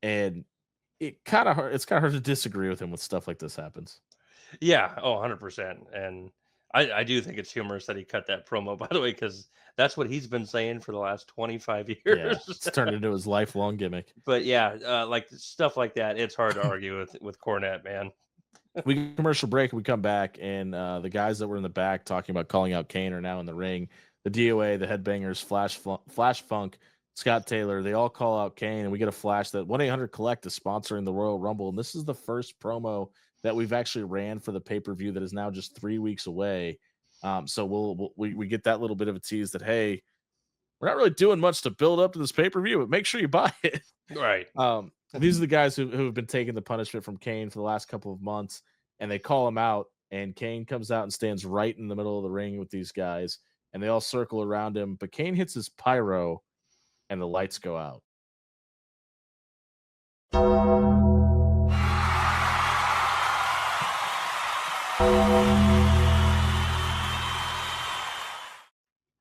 and it's kind of hard to disagree with him when stuff like this happens. Yeah, 100%. And I do think it's humorous that he cut that promo, by the way, because that's what he's been saying for the last 25 years. Yeah, it's turned into his lifelong gimmick. But yeah, like stuff like that, it's hard to argue with Cornette, man. We get commercial break. We come back, and the guys that were in the back talking about calling out Kane are now in the ring. The DOA, the Headbangers, Flash Funk, Scott Taylor, they all call out Kane, and we get a flash that 1-800-COLLECT is sponsoring the Royal Rumble. And this is the first promo that we've actually ran for the pay-per-view that is now just 3 weeks away. So we get that little bit of a tease that, hey, we're not really doing much to build up to this pay-per-view, but make sure you buy it. Right. These are the guys who have been taking the punishment from Kane for the last couple of months, and they call him out, and Kane comes out and stands right in the middle of the ring with these guys, and they all circle around him, but Kane hits his pyro, and the lights go out.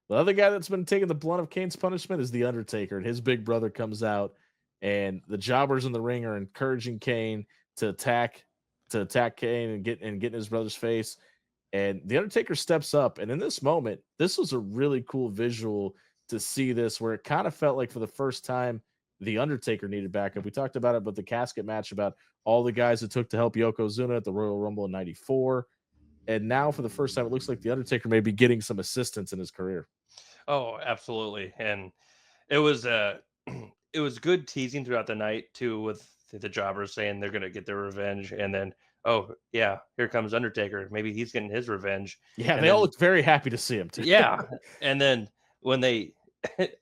The other guy that's been taking the blunt of Kane's punishment is the Undertaker, and his big brother comes out, and the jobbers in the ring are encouraging Kane to attack Kane and get in his brother's face. And the Undertaker steps up, and in this moment, this was a really cool visual to see this, where it kind of felt like for the first time the Undertaker needed backup. We talked about it with the casket match about all the guys it took to help Yokozuna at the Royal Rumble in '94. And now for the first time, it looks like the Undertaker may be getting some assistance in his career. Oh, absolutely. And it was it was good teasing throughout the night too, with the jobbers saying they're going to get their revenge. And then oh yeah, here comes Undertaker. Maybe he's getting his revenge. Yeah, And they all then looked very happy to see him too. yeah, and then when they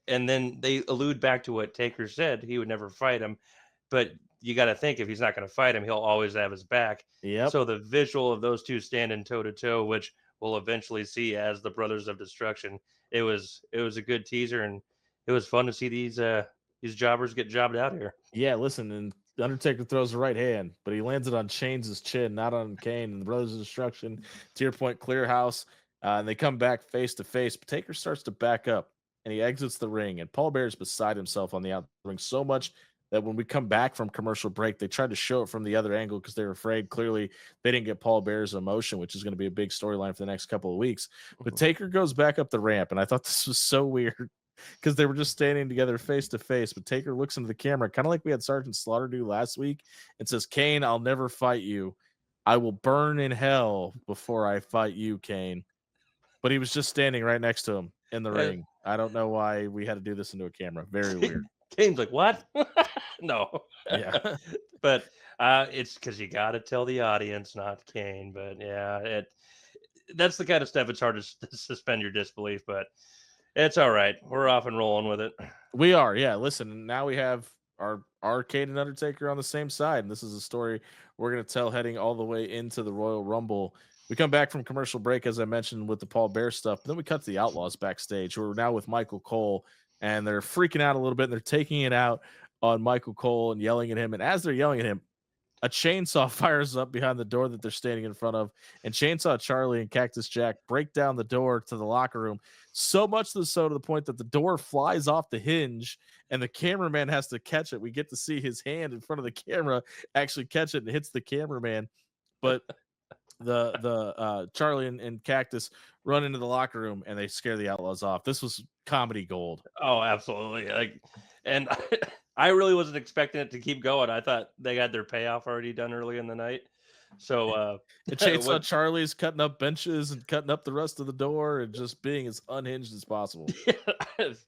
and then they allude back to what Taker said, he would never fight him. But you got to think if he's not going to fight him, he'll always have his back. Yep. So the visual of those two standing toe to toe, which we'll eventually see as the Brothers of Destruction, it was a good teaser, and it was fun to see these jobbers get jobbed out here. Yeah, listen, and the Undertaker throws the right hand, but he lands it on Chains' chin, not on Kane. And the Brothers of Destruction, to your point, clear house, and they come back face to face. But Taker starts to back up, and he exits the ring. And Paul Bear's beside himself on the outside ring so much that when we come back from commercial break, they tried to show it from the other angle because they were afraid. Clearly, they didn't get Paul Bear's emotion, which is going to be a big storyline for the next couple of weeks. But Taker goes back up the ramp, and I thought this was so weird because they were just standing together face to face. But Taker looks into the camera, kind of like we had Sergeant Slaughter do last week, and says, "Kane, I'll never fight you. I will burn in hell before I fight you, Kane." But he was just standing right next to him in the ring. I don't know why we had to do this into a camera. Very weird. Kane's like, what? No. Yeah. But it's because you got to tell the audience, not Kane. But yeah, that's the kind of stuff it's hard to suspend your disbelief. But it's all right. We're off and rolling with it. We are. Yeah. Listen, now we have our Kane and Undertaker on the same side. And this is a story we're going to tell heading all the way into the Royal Rumble. We come back from commercial break, as I mentioned, with the Paul Bear stuff. But then we cut to the Outlaws backstage, who are now with Michael Cole, and they're freaking out a little bit. And they're taking it out on Michael Cole and yelling at him. And as they're yelling at him, a chainsaw fires up behind the door that they're standing in front of, and Chainsaw Charlie and Cactus Jack break down the door to the locker room. So much so to the point that the door flies off the hinge, and the cameraman has to catch it. We get to see his hand in front of the camera actually catch it and hits the cameraman. But the Charlie and Cactus run into the locker room and they scare the Outlaws off. This was comedy gold. Oh, absolutely. And I really wasn't expecting it to keep going. I thought they had their payoff already done early in the night. So the Chainsaw Charlie's cutting up benches and cutting up the rest of the door and just being as unhinged as possible.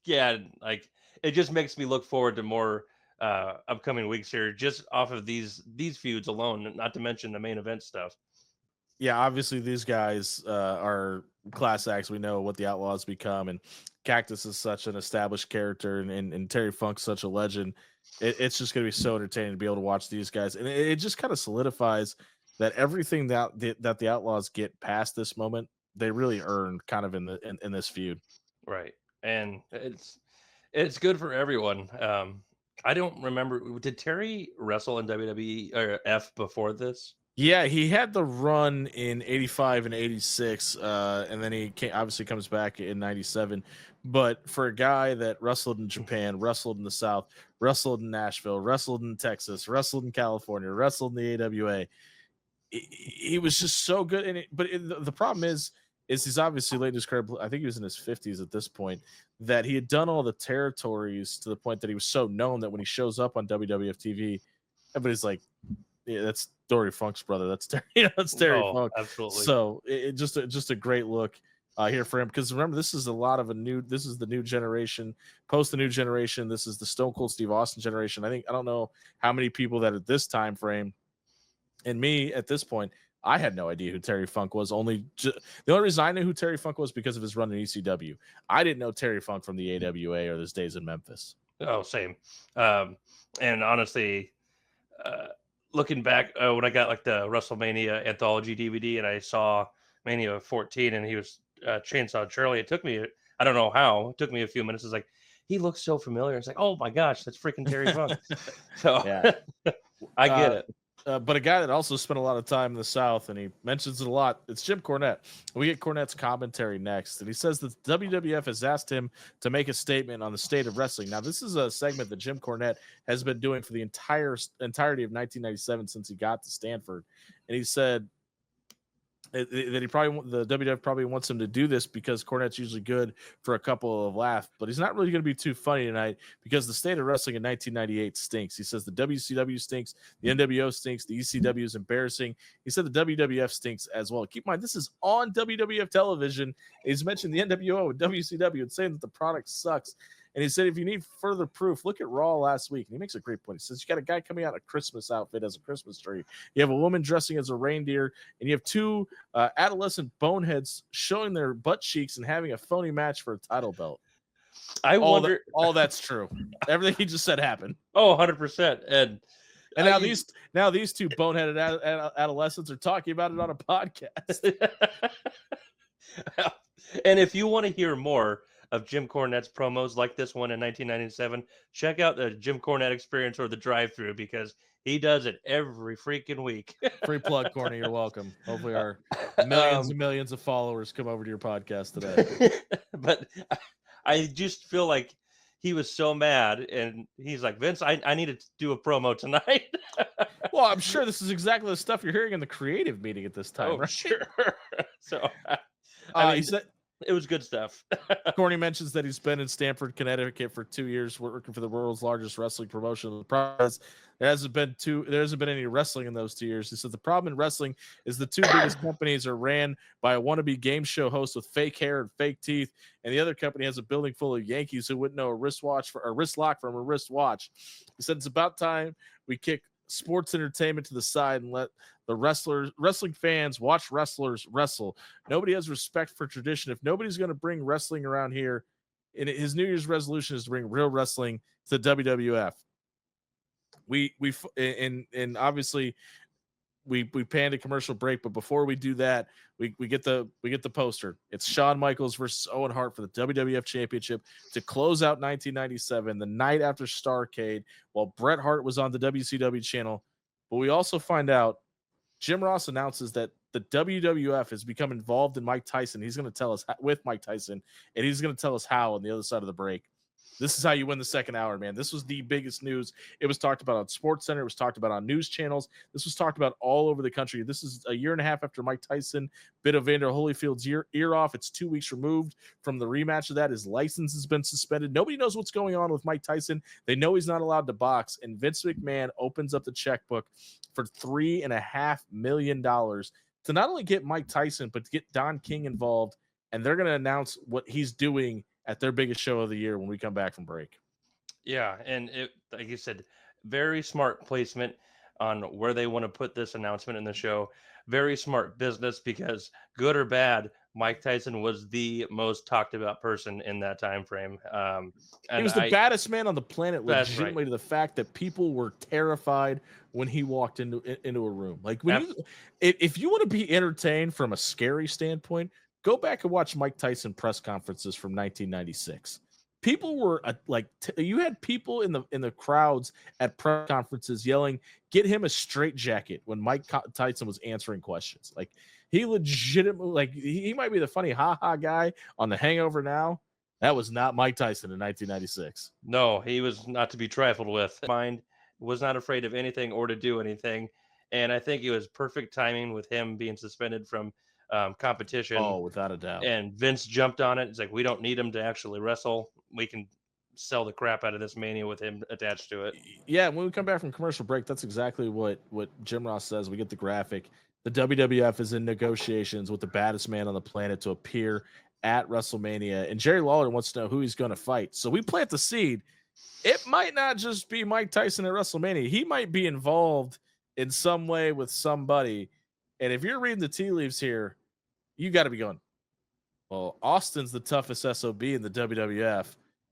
Yeah, like it just makes me look forward to more upcoming weeks here, just off of these feuds alone, not to mention the main event stuff. Yeah, obviously these guys are class acts. We know what the Outlaws become, and Cactus is such an established character, and Terry Funk's such a legend. It's just going to be so entertaining to be able to watch these guys, and it just kind of solidifies that everything that the Outlaws get past this moment, they really earned kind of in this feud. Right, and it's good for everyone. I don't remember, did Terry wrestle in WWE or F before this? Yeah, he had the run in 85 and 86, and then he obviously comes back in 97. But for a guy that wrestled in Japan, wrestled in the South, wrestled in Nashville, wrestled in Texas, wrestled in California, wrestled in the AWA, he was just so good. But the problem is he's obviously late in his career. I think he was in his 50s at this point, that he had done all the territories to the point that he was so known that when he shows up on WWF TV, everybody's like, yeah, that's Dory Funk's brother. That's Terry. That's Terry Funk. Absolutely. So it just a great look here for him, because remember, this is a lot of this is the new generation, post the new generation. This is the Stone Cold Steve Austin generation. I don't know how many people that at this time frame, and me at this point, I had no idea who Terry Funk was. The only reason I knew who Terry Funk was because of his run in ECW. I didn't know Terry Funk from the AWA or his days in Memphis. Oh, same. And honestly, looking back, when I got like the WrestleMania anthology DVD and I saw Mania 14 and he was Chainsaw Charlie, it took me, I don't know how, it took me a few minutes. It's like, he looks so familiar. It's like, oh my gosh, that's freaking Terry Funk. So yeah. I get it. But a guy that also spent a lot of time in the South, and he mentions it a lot, it's Jim Cornette. We get Cornette's commentary next, and he says that WWF has asked him to make a statement on the state of wrestling. Now, this is a segment that Jim Cornette has been doing for the entirety of 1997 since he got to Stanford, and he said that the WWF probably wants him to do this because Cornette's usually good for a couple of laughs, but he's not really going to be too funny tonight because the state of wrestling in 1998 stinks. He says the WCW stinks, the NWO stinks, the ECW is embarrassing. He said the WWF stinks as well. Keep in mind, this is on WWF television. He's mentioned the NWO and WCW and saying that the product sucks. And he said, if you need further proof, look at Raw last week. And he makes a great point. He says, you got a guy coming out in a Christmas outfit as a Christmas tree. You have a woman dressing as a reindeer, and you have two adolescent boneheads showing their butt cheeks and having a phony match for a title belt. I wonder. All that's true. Everything he just said happened. Oh, 100%. And now these two boneheaded adolescents are talking about it on a podcast. And if you want to hear more of Jim Cornette's promos like this one in 1997, check out the Jim Cornette Experience or the Drive-Thru, because he does it every freaking week. Free plug, Corny. You're welcome. Hopefully our millions and millions of followers come over to your podcast today. But I just feel like he was so mad, and he's like, Vince, I need to do a promo tonight. Well, I'm sure this is exactly the stuff you're hearing in the creative meeting at this time, right? Sure. So, I mean, it was good stuff. Corny mentions that he's been in Stamford, Connecticut for 2 years working for the world's largest wrestling promotion. The problem is there hasn't been any wrestling in those 2 years. He said the problem in wrestling is the two biggest companies are ran by a wannabe game show host with fake hair and fake teeth, and the other company has a building full of Yankees who wouldn't know a wrist lock from a wrist watch. He said it's about time we kick sports entertainment to the side and let the wrestling fans watch wrestlers wrestle. Nobody has respect for tradition. If nobody's going to bring wrestling around here, and his New Year's resolution is to bring real wrestling to the WWF. And obviously we panned a commercial break, but before we do that, we get the poster. It's Shawn Michaels versus Owen Hart for the WWF Championship to close out 1997, the night after Starrcade, while Bret Hart was on the WCW channel. But we also find out Jim Ross announces that the WWF has become involved in Mike Tyson. He's going to tell us with Mike Tyson, and he's going to tell us how on the other side of the break. This is how you win the second hour, man. This was the biggest news. It was talked about on SportsCenter. It was talked about on news channels. This was talked about all over the country. This is a year and a half after Mike Tyson bit Evander Holyfield's ear off. It's 2 weeks removed from the rematch of that. His license has been suspended. Nobody knows what's going on with Mike Tyson. They know he's not allowed to box. And Vince McMahon opens up the checkbook for $3.5 million to not only get Mike Tyson, but to get Don King involved. And they're going to announce what he's doing at their biggest show of the year when we come back from break. Yeah, and it, like you said, very smart placement on where they want to put this announcement in the show. Very smart business, because good or bad, Mike Tyson was the most talked about person in that time frame. He was the baddest man on the planet, legitimately, right. to the fact that people were terrified when he walked into a room. Like if you want to be entertained from a scary standpoint, go back and watch Mike Tyson press conferences from 1996. People were you had people in the crowds at press conferences yelling, "Get him a straitjacket" when Mike Tyson was answering questions. Like, he legitimately, like, he might be the funny ha-ha guy on The Hangover now. That was not Mike Tyson in 1996. No, he was not to be trifled with. Mind was not afraid of anything or to do anything. And I think it was perfect timing with him being suspended from competition. Oh, without a doubt. And Vince jumped on it. It's like, we don't need him to actually wrestle. We can sell the crap out of this Mania with him attached to it. Yeah, when we come back from commercial break, that's exactly what Jim Ross says. We get the graphic. The WWF is in negotiations with the baddest man on the planet to appear at WrestleMania, and Jerry Lawler wants to know who he's going to fight. So we plant the seed. It might not just be Mike Tyson at WrestleMania. He might be involved in some way with somebody. And if you're reading the tea leaves here, you got to be going, well, Austin's the toughest SOB in the WWF.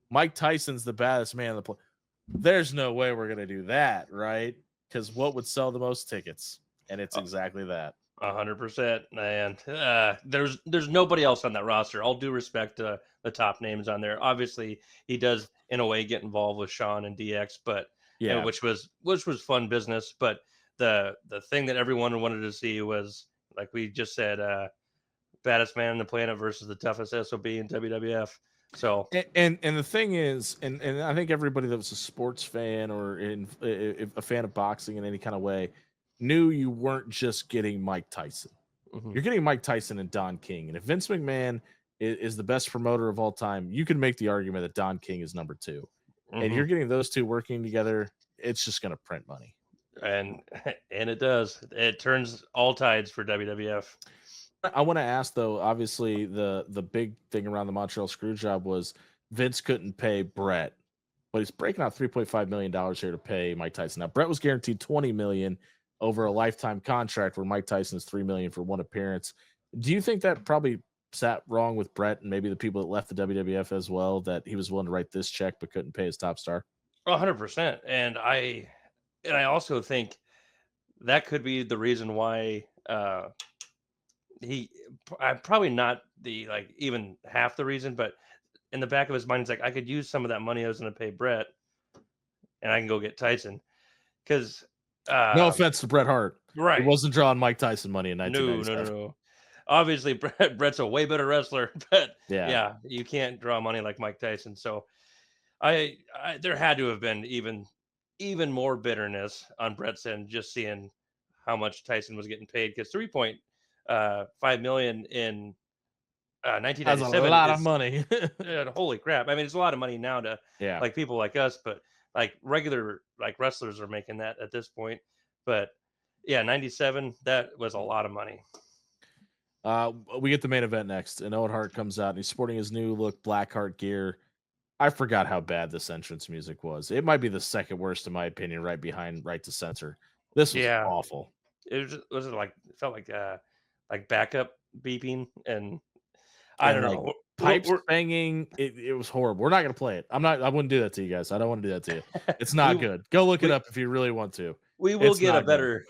Mike Tyson's the baddest man on the planet. There's no way we're going to do that, right? Because what would sell the most tickets? And it's exactly that. 100%. And there's nobody else on that roster. All due respect to the top names on there. Obviously, he does, in a way, get involved with Shawn and DX, but yeah, which was fun business. But the thing that everyone wanted to see was, like we just said, baddest man on the planet versus the toughest SOB in WWF. So and the thing is, and I think everybody that was a sports fan or a fan of boxing in any kind of way knew you weren't just getting Mike Tyson. Mm-hmm. You're getting Mike Tyson and Don King. And if Vince McMahon is the best promoter of all time, you can make the argument that Don King is number 2. Mm-hmm. And you're getting those two working together. It's just going to print money. And it does. It turns all tides for WWF. I want to ask, though, obviously the big thing around the Montreal Screwjob was Vince couldn't pay Brett, but he's breaking out $3.5 million here to pay Mike Tyson. Now, Brett was guaranteed $20 million over a lifetime contract, where Mike Tyson is $3 million for one appearance. Do you think that probably sat wrong with Brett and maybe the people that left the WWF as well, that he was willing to write this check but couldn't pay his top star? 100%. And I also think that could be the reason why he probably not the like even half the reason, but in the back of his mind, he's like, I could use some of that money I was going to pay Brett, and I can go get Tyson. Because No offense to Bret Hart, right, he wasn't drawing Mike Tyson money in no, 1997. no. Obviously, Brett's a way better wrestler, but Yeah. yeah, you can't draw money like Mike Tyson. So I there had to have been even more bitterness on Brett's end, just seeing how much Tyson was getting paid, because 3.5 million in That's a 1997 lot of is money. holy crap. I mean, it's a lot of money now to Yeah. like people like us, but like regular like wrestlers are making that at this point. But yeah, 97, that was a lot of money. We get the main event next, and Owen Hart comes out and he's sporting his new look Black Heart gear. I forgot how bad this entrance music was. It might be the second worst in my opinion, right behind Right to Censor. This was Yeah. awful. It was like it felt like backup beeping, and I don't know. Pipes banging. It was horrible. We're not gonna play it. I wouldn't do that to you guys. I don't want to do that to you. It's not good. Go look it up if you really want to. We will It's get a not good.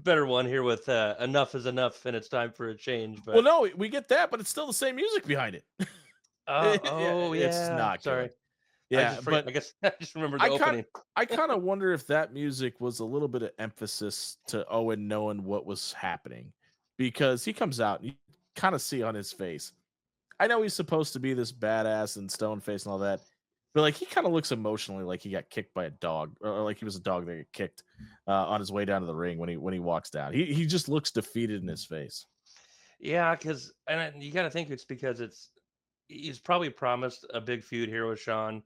better one here with Enough is Enough, and it's time for a change. But Well, no, we get that, but it's still the same music behind it. oh yeah, It's not sorry. good. Yeah, I guess I just remember the opening. I kind of wonder if that music was a little bit of emphasis to Owen knowing what was happening, because he comes out and you kind of see on his face. I know he's supposed to be this badass and stone face and all that, but like he kind of looks emotionally like he got kicked by a dog, or like he was a dog that got kicked on his way down to the ring when he walks down. He just looks defeated in his face. Yeah, because you got to think it's because he's probably promised a big feud here with Shawn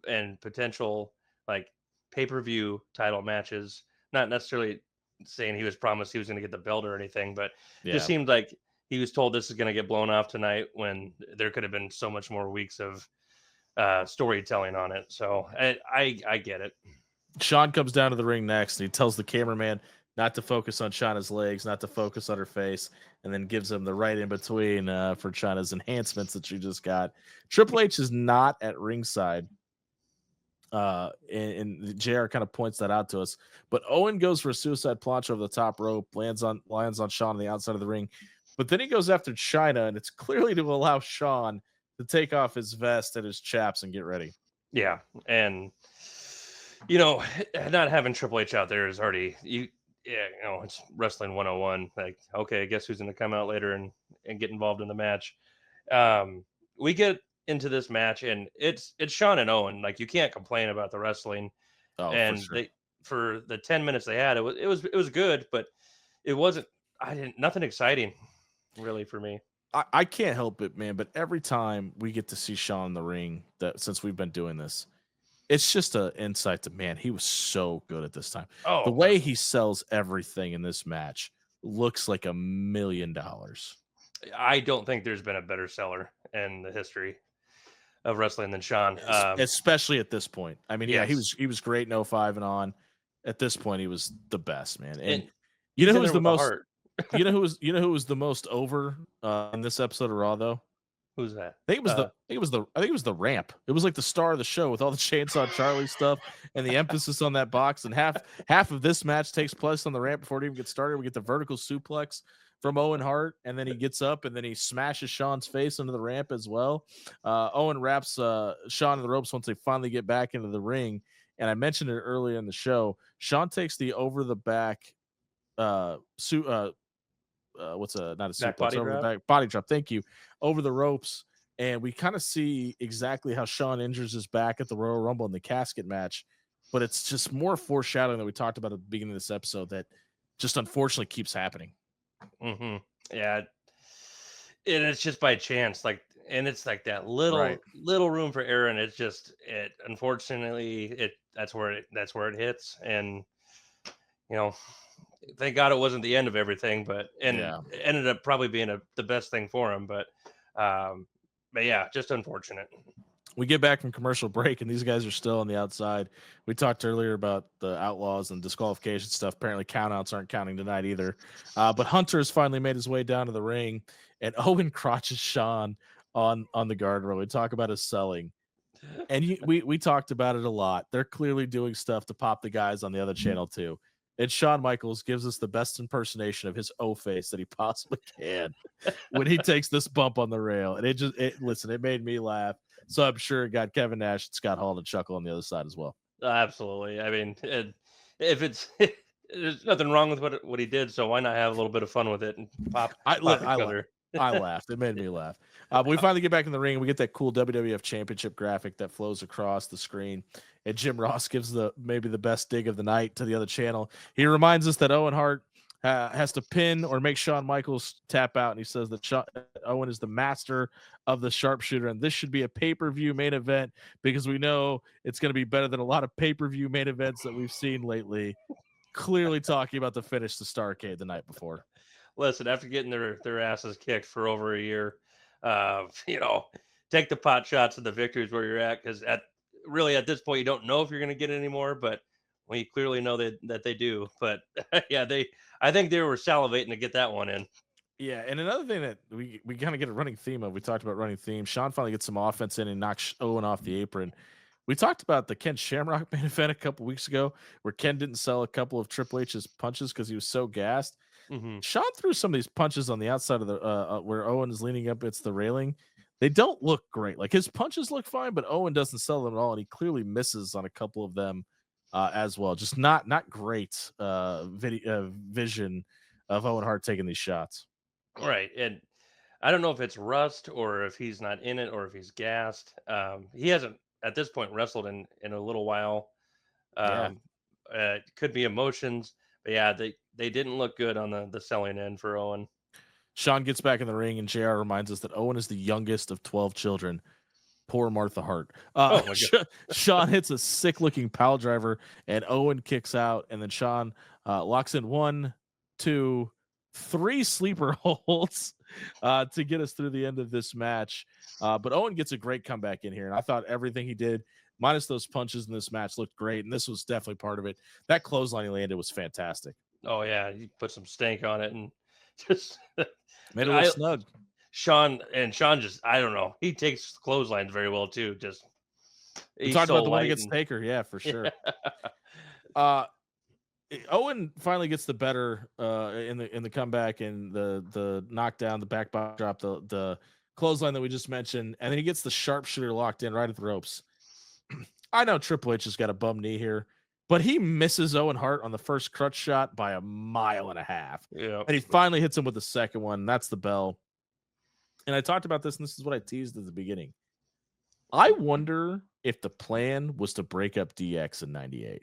and potential like pay-per-view title matches. Not necessarily saying he was promised he was going to get the belt or anything, but it just seemed like he was told this is going to get blown off tonight, when there could have been so much more weeks of storytelling on it. So I get it. Shawn comes down to the ring next, and he tells the cameraman not to focus on Shauna's legs, not to focus on her face, and then gives him the right in between for Shauna's enhancements that you just got. Triple H is not at ringside, and JR kind of points that out to us. But Owen goes for a suicide plancha over the top rope, lands on Shawn on the outside of the ring. But then he goes after Chyna, and it's clearly to allow Shawn to take off his vest and his chaps and get ready. Yeah, and not having Triple H out there is already it's wrestling 101. Like, okay, guess who's going to come out later and get involved in the match? We get into this match, and it's Shawn and Owen. Like, you can't complain about the wrestling. Oh, and for sure. for the 10 minutes they had, it was good, but it wasn't. Nothing exciting really for me. I can't help it, man. But every time we get to see Shawn in the ring, that since we've been doing this, it's just an insight to, man, he was so good at this time. Oh, the way he sells everything in this match looks like $1 million. I don't think there's been a better seller in the history of wrestling than Shawn, especially at this point. I mean, yes. yeah, he was great in 05 and on. At this point, he was the best, man. And you know who was the most you know who was the most over in this episode of Raw, though? Who's that? I think it was the ramp. It was like the star of the show with all the Chainsaw Charlie stuff and the emphasis on that box. And half of this match takes place on the ramp before it even gets started. We get the vertical suplex from Owen Hart, and then he gets up and then he smashes Shawn's face into the ramp as well. Owen wraps Shawn in the ropes once they finally get back into the ring. And I mentioned it earlier in the show. Shawn takes the over the back what's a not a suplex, body over drop? the back body drop. Thank you. Over the ropes, and we kind of see exactly how Shawn injures his back at the Royal Rumble in the casket match. But it's just more foreshadowing that we talked about at the beginning of this episode that just unfortunately keeps happening. Mm-hmm. Yeah, and it's just by chance, and it's like that little room for error, and it's just unfortunately that's where it hits, and thank God it wasn't the end of everything, but it ended up probably being the best thing for him. But yeah, just unfortunate. We get back from commercial break, and these guys are still on the outside. We talked earlier about the Outlaws and disqualification stuff. Apparently, countouts aren't counting tonight either. But Hunter has finally made his way down to the ring, and Owen crotches Shawn on the guardrail. We talk about his selling, and we talked about it a lot. They're clearly doing stuff to pop the guys on the other channel too. And Shawn Michaels gives us the best impersonation of his O face that he possibly can when he takes this bump on the rail. And it made me laugh. So I'm sure it got Kevin Nash and Scott Hall to chuckle on the other side as well. Absolutely. I mean, if it's there's nothing wrong with what he did, so why not have a little bit of fun with it and pop each other? I laughed. It made me laugh. But we finally get back in the ring. We get that cool WWF Championship graphic that flows across the screen. And Jim Ross gives maybe the best dig of the night to the other channel. He reminds us that Owen Hart has to pin or make Shawn Michaels tap out. And he says that Owen is the master of the sharpshooter. And this should be a pay-per-view main event because we know it's going to be better than a lot of pay-per-view main events that we've seen lately. Clearly talking about the finish to Starrcade the night before. Listen, after getting their asses kicked for over a year, take the pot shots and the victories where you're at, because at this point you don't know if you're going to get any more, but we clearly know that they do. But yeah, I think they were salivating to get that one in. Yeah, and another thing that we kind of get a running theme of, we talked about running theme. Shawn finally gets some offense in and knocks Owen off the apron. We talked about the Ken Shamrock main event a couple weeks ago where Ken didn't sell a couple of Triple H's punches because he was so gassed. Mm-hmm. Shawn threw some of these punches on the outside of the where Owen is leaning up against the railing. They don't look great. Like his punches look fine, but Owen doesn't sell them at all, and he clearly misses on a couple of them as well. Just not great vision of Owen Hart taking these shots. Right, and I don't know if it's rust or if he's not in it or if he's gassed. He hasn't at this point wrestled in a little while. It could be emotions, but yeah, they didn't look good on the selling end for Owen. Shawn gets back in the ring, and JR reminds us that Owen is the youngest of 12 children. Poor Martha Hart. Shawn hits a sick-looking pile driver, and Owen kicks out, and then Shawn locks in 1, 2, 3 sleeper holds to get us through the end of this match. But Owen gets a great comeback in here, and I thought everything he did, minus those punches in this match, looked great, and this was definitely part of it. That clothesline he landed was fantastic. Oh, yeah, he put some stank on it and just made it look snug. Shawn just, I don't know. He takes clotheslines very well too. Just we talked about the one against Taker, yeah, for sure. Owen finally gets the better in the comeback and the knockdown, the back body drop, the clothesline that we just mentioned, and then he gets the sharpshooter locked in right at the ropes. I know Triple H has got a bum knee here, but he misses Owen Hart on the first crutch shot by 1.5 miles. Yeah, and he finally hits him with the second one. And that's the bell. And I talked about this, and this is what I teased at the beginning. I wonder if the plan was to break up DX in 98.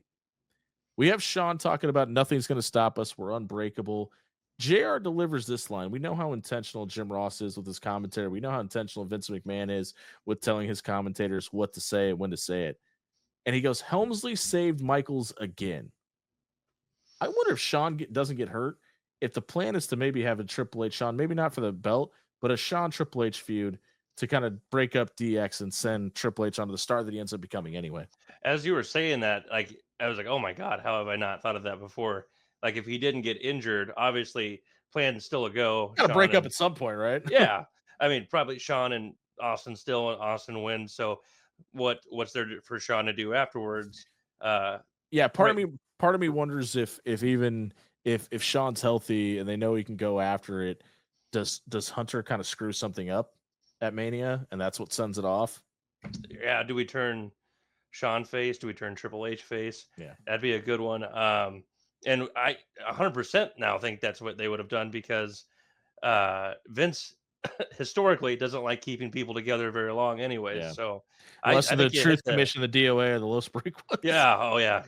We have Shawn talking about nothing's going to stop us. We're unbreakable. JR delivers this line. We know how intentional Jim Ross is with his commentary. We know how intentional Vince McMahon is with telling his commentators what to say and when to say it. And he goes, Helmsley saved Michaels again. I wonder if Shawn doesn't get hurt. If the plan is to maybe have a Triple H Shawn, maybe not for the belt, but a Shawn Triple H feud to kind of break up DX and send Triple H onto the star that he ends up becoming anyway. As you were saying that, like, I was like, oh my God, how have I not thought of that before? Like, if he didn't get injured, obviously, plan still a go. Got to break up at some point, right? Yeah. I mean, probably Shawn and Austin still, and Austin wins. So what's there for Shawn to do afterwards? Yeah, part of me wonders if Shawn's healthy and they know he can go after it, does Hunter kind of screw something up at Mania, and that's what sends it off? Yeah, do we turn Shawn face? Do we turn Triple H face? Yeah, that'd be a good one. And I 100% now think that's what they would have done, because Vince historically doesn't like keeping people together very long anyway. Yeah. So unless the Truth Commission, the DOA, or the Los Break ones. Yeah. Oh yeah.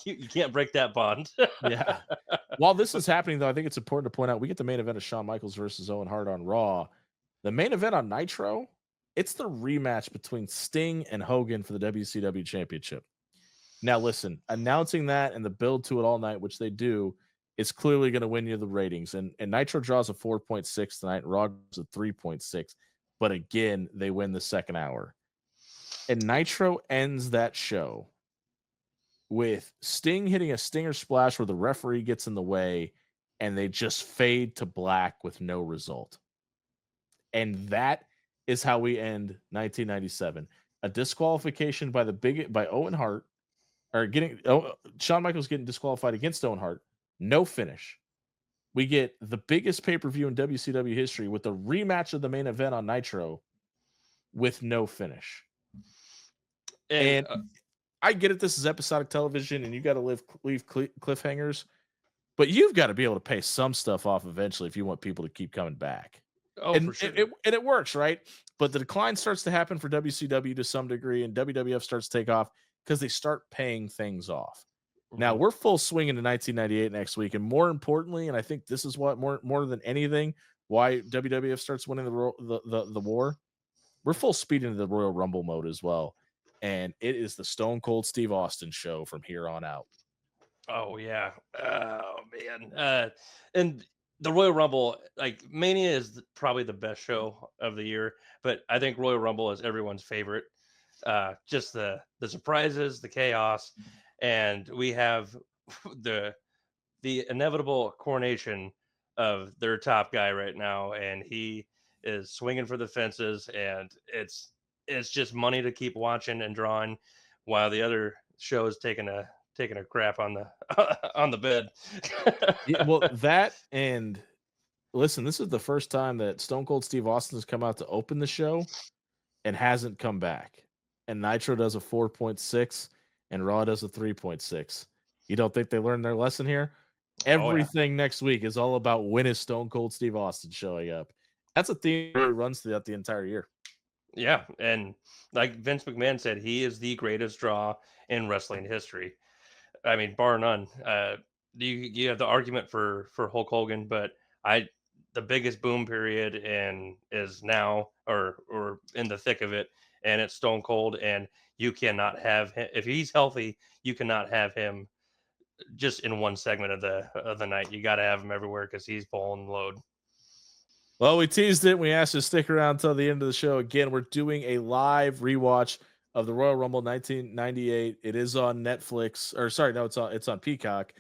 You can't break that bond. Yeah. While this is happening, though, I think it's important to point out we get the main event of Shawn Michaels versus Owen Hart on Raw. The main event on Nitro, it's the rematch between Sting and Hogan for the WCW Championship. Now, listen, announcing that and the build to it all night, which they do, is clearly going to win you the ratings. And Nitro draws a 4.6 tonight, and Raw draws a 3.6. But again, they win the second hour. And Nitro ends that show with Sting hitting a Stinger splash where the referee gets in the way and they just fade to black with no result. And that is how we end 1997. A disqualification by Owen Hart, or Shawn Michaels getting disqualified against Owen Hart. No finish. We get the biggest pay-per-view in WCW history with the rematch of the main event on Nitro with no finish. And I get it. This is episodic television, and you got to leave cliffhangers, but you've got to be able to pay some stuff off eventually if you want people to keep coming back. Oh, And for sure. it works, right? But the decline starts to happen for WCW to some degree, and WWF starts to take off because they start paying things off. Now we're full swing into 1998 next week, and more importantly, and I think this is what more than anything why WWF starts winning the war. We're full speed into the Royal Rumble mode as well, and it is the Stone Cold Steve Austin show from here on out. Oh yeah. Oh man. And the Royal Rumble, like Mania is probably the best show of the year, but I think Royal Rumble is everyone's favorite. Just the surprises, the chaos, and we have the inevitable coronation of their top guy right now, and he is swinging for the fences, and it's just money to keep watching and drawing, while the other show is taking a crap on the on the bed. Yeah, well, that and listen, this is the first time that Stone Cold Steve Austin has come out to open the show and hasn't come back. And Nitro does a 4.6 and Raw does a 3.6. You don't think they learned their lesson here? Everything next week is all about when is Stone Cold Steve Austin showing up. That's a theme that runs throughout the entire year. Yeah, and like Vince McMahon said, he is the greatest draw in wrestling history. I mean, bar none. You have the argument for Hulk Hogan, but the biggest boom period and is now or in the thick of it, and it's Stone Cold, and you cannot have him if he's healthy. You cannot have him just in one segment of the night. You got to have him everywhere because he's pulling the load. Well, we teased it. We asked you to stick around until the end of the show. Again, we're doing a live rewatch of the Royal Rumble 1998. It is on Netflix, or sorry, no, it's on Peacock.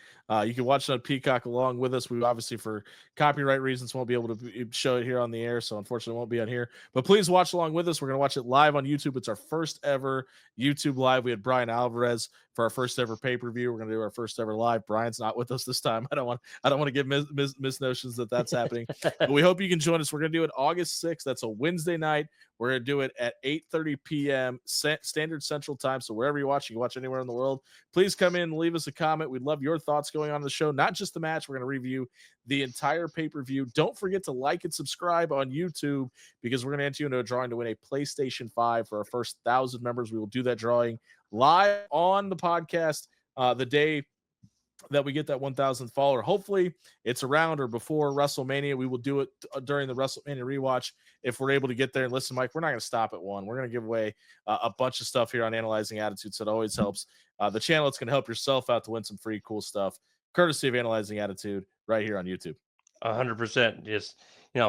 You can watch it on Peacock along with us. We obviously, for copyright reasons, won't be able to show it here on the air, so unfortunately, it won't be on here. But please watch along with us. We're going to watch it live on YouTube. It's our first ever YouTube live. We had Brian Alvarez for our first ever pay-per-view. We're going to do our first ever live. Brian's not with us this time. I don't want to give misnotions that that's happening. But we hope you can join us. We're going to do it August 6th. That's a Wednesday night. We're going to do it at 8:30 p.m. Standard Central Time. So wherever you can watch anywhere in the world. Please come in and leave us a comment. We'd love your thoughts going on in the show, not just the match. We're going to review the entire pay-per-view. Don't forget to like and subscribe on YouTube because we're going to enter you into a drawing to win a PlayStation 5 for our first 1,000 members. We will do that drawing live on the podcast the day that we get that 1,000th follower. Hopefully it's around or before WrestleMania. We will do it during the WrestleMania rewatch if we're able to get there. And listen, Mike, we're not going to stop at one. We're going to give away a bunch of stuff here on Analyzing Attitudes. So it always helps the channel. It's going to help yourself out to win some free cool stuff, courtesy of Analyzing Attitude right here on YouTube. 100%. Just,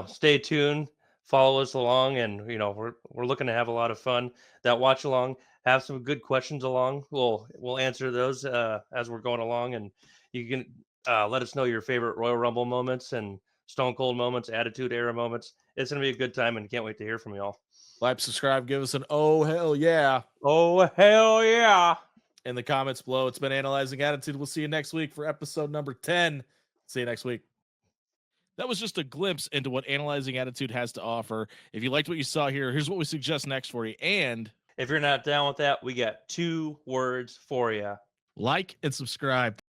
stay tuned, follow us along, and, we're looking to have a lot of fun. That watch along, have some good questions along. We'll answer those as we're going along, and you can let us know your favorite Royal Rumble moments and Stone Cold moments, Attitude Era moments. It's going to be a good time, and can't wait to hear from y'all. Like, subscribe, give us an oh, hell yeah. Oh, hell yeah. In the comments below. It's been Analyzing Attitude. We'll see you next week for episode number 10. See you next week. That was just a glimpse into what Analyzing Attitude has to offer. If you liked what you saw here, here's what we suggest next for you. And if you're not down with that, we got 2 words for you. Like and subscribe.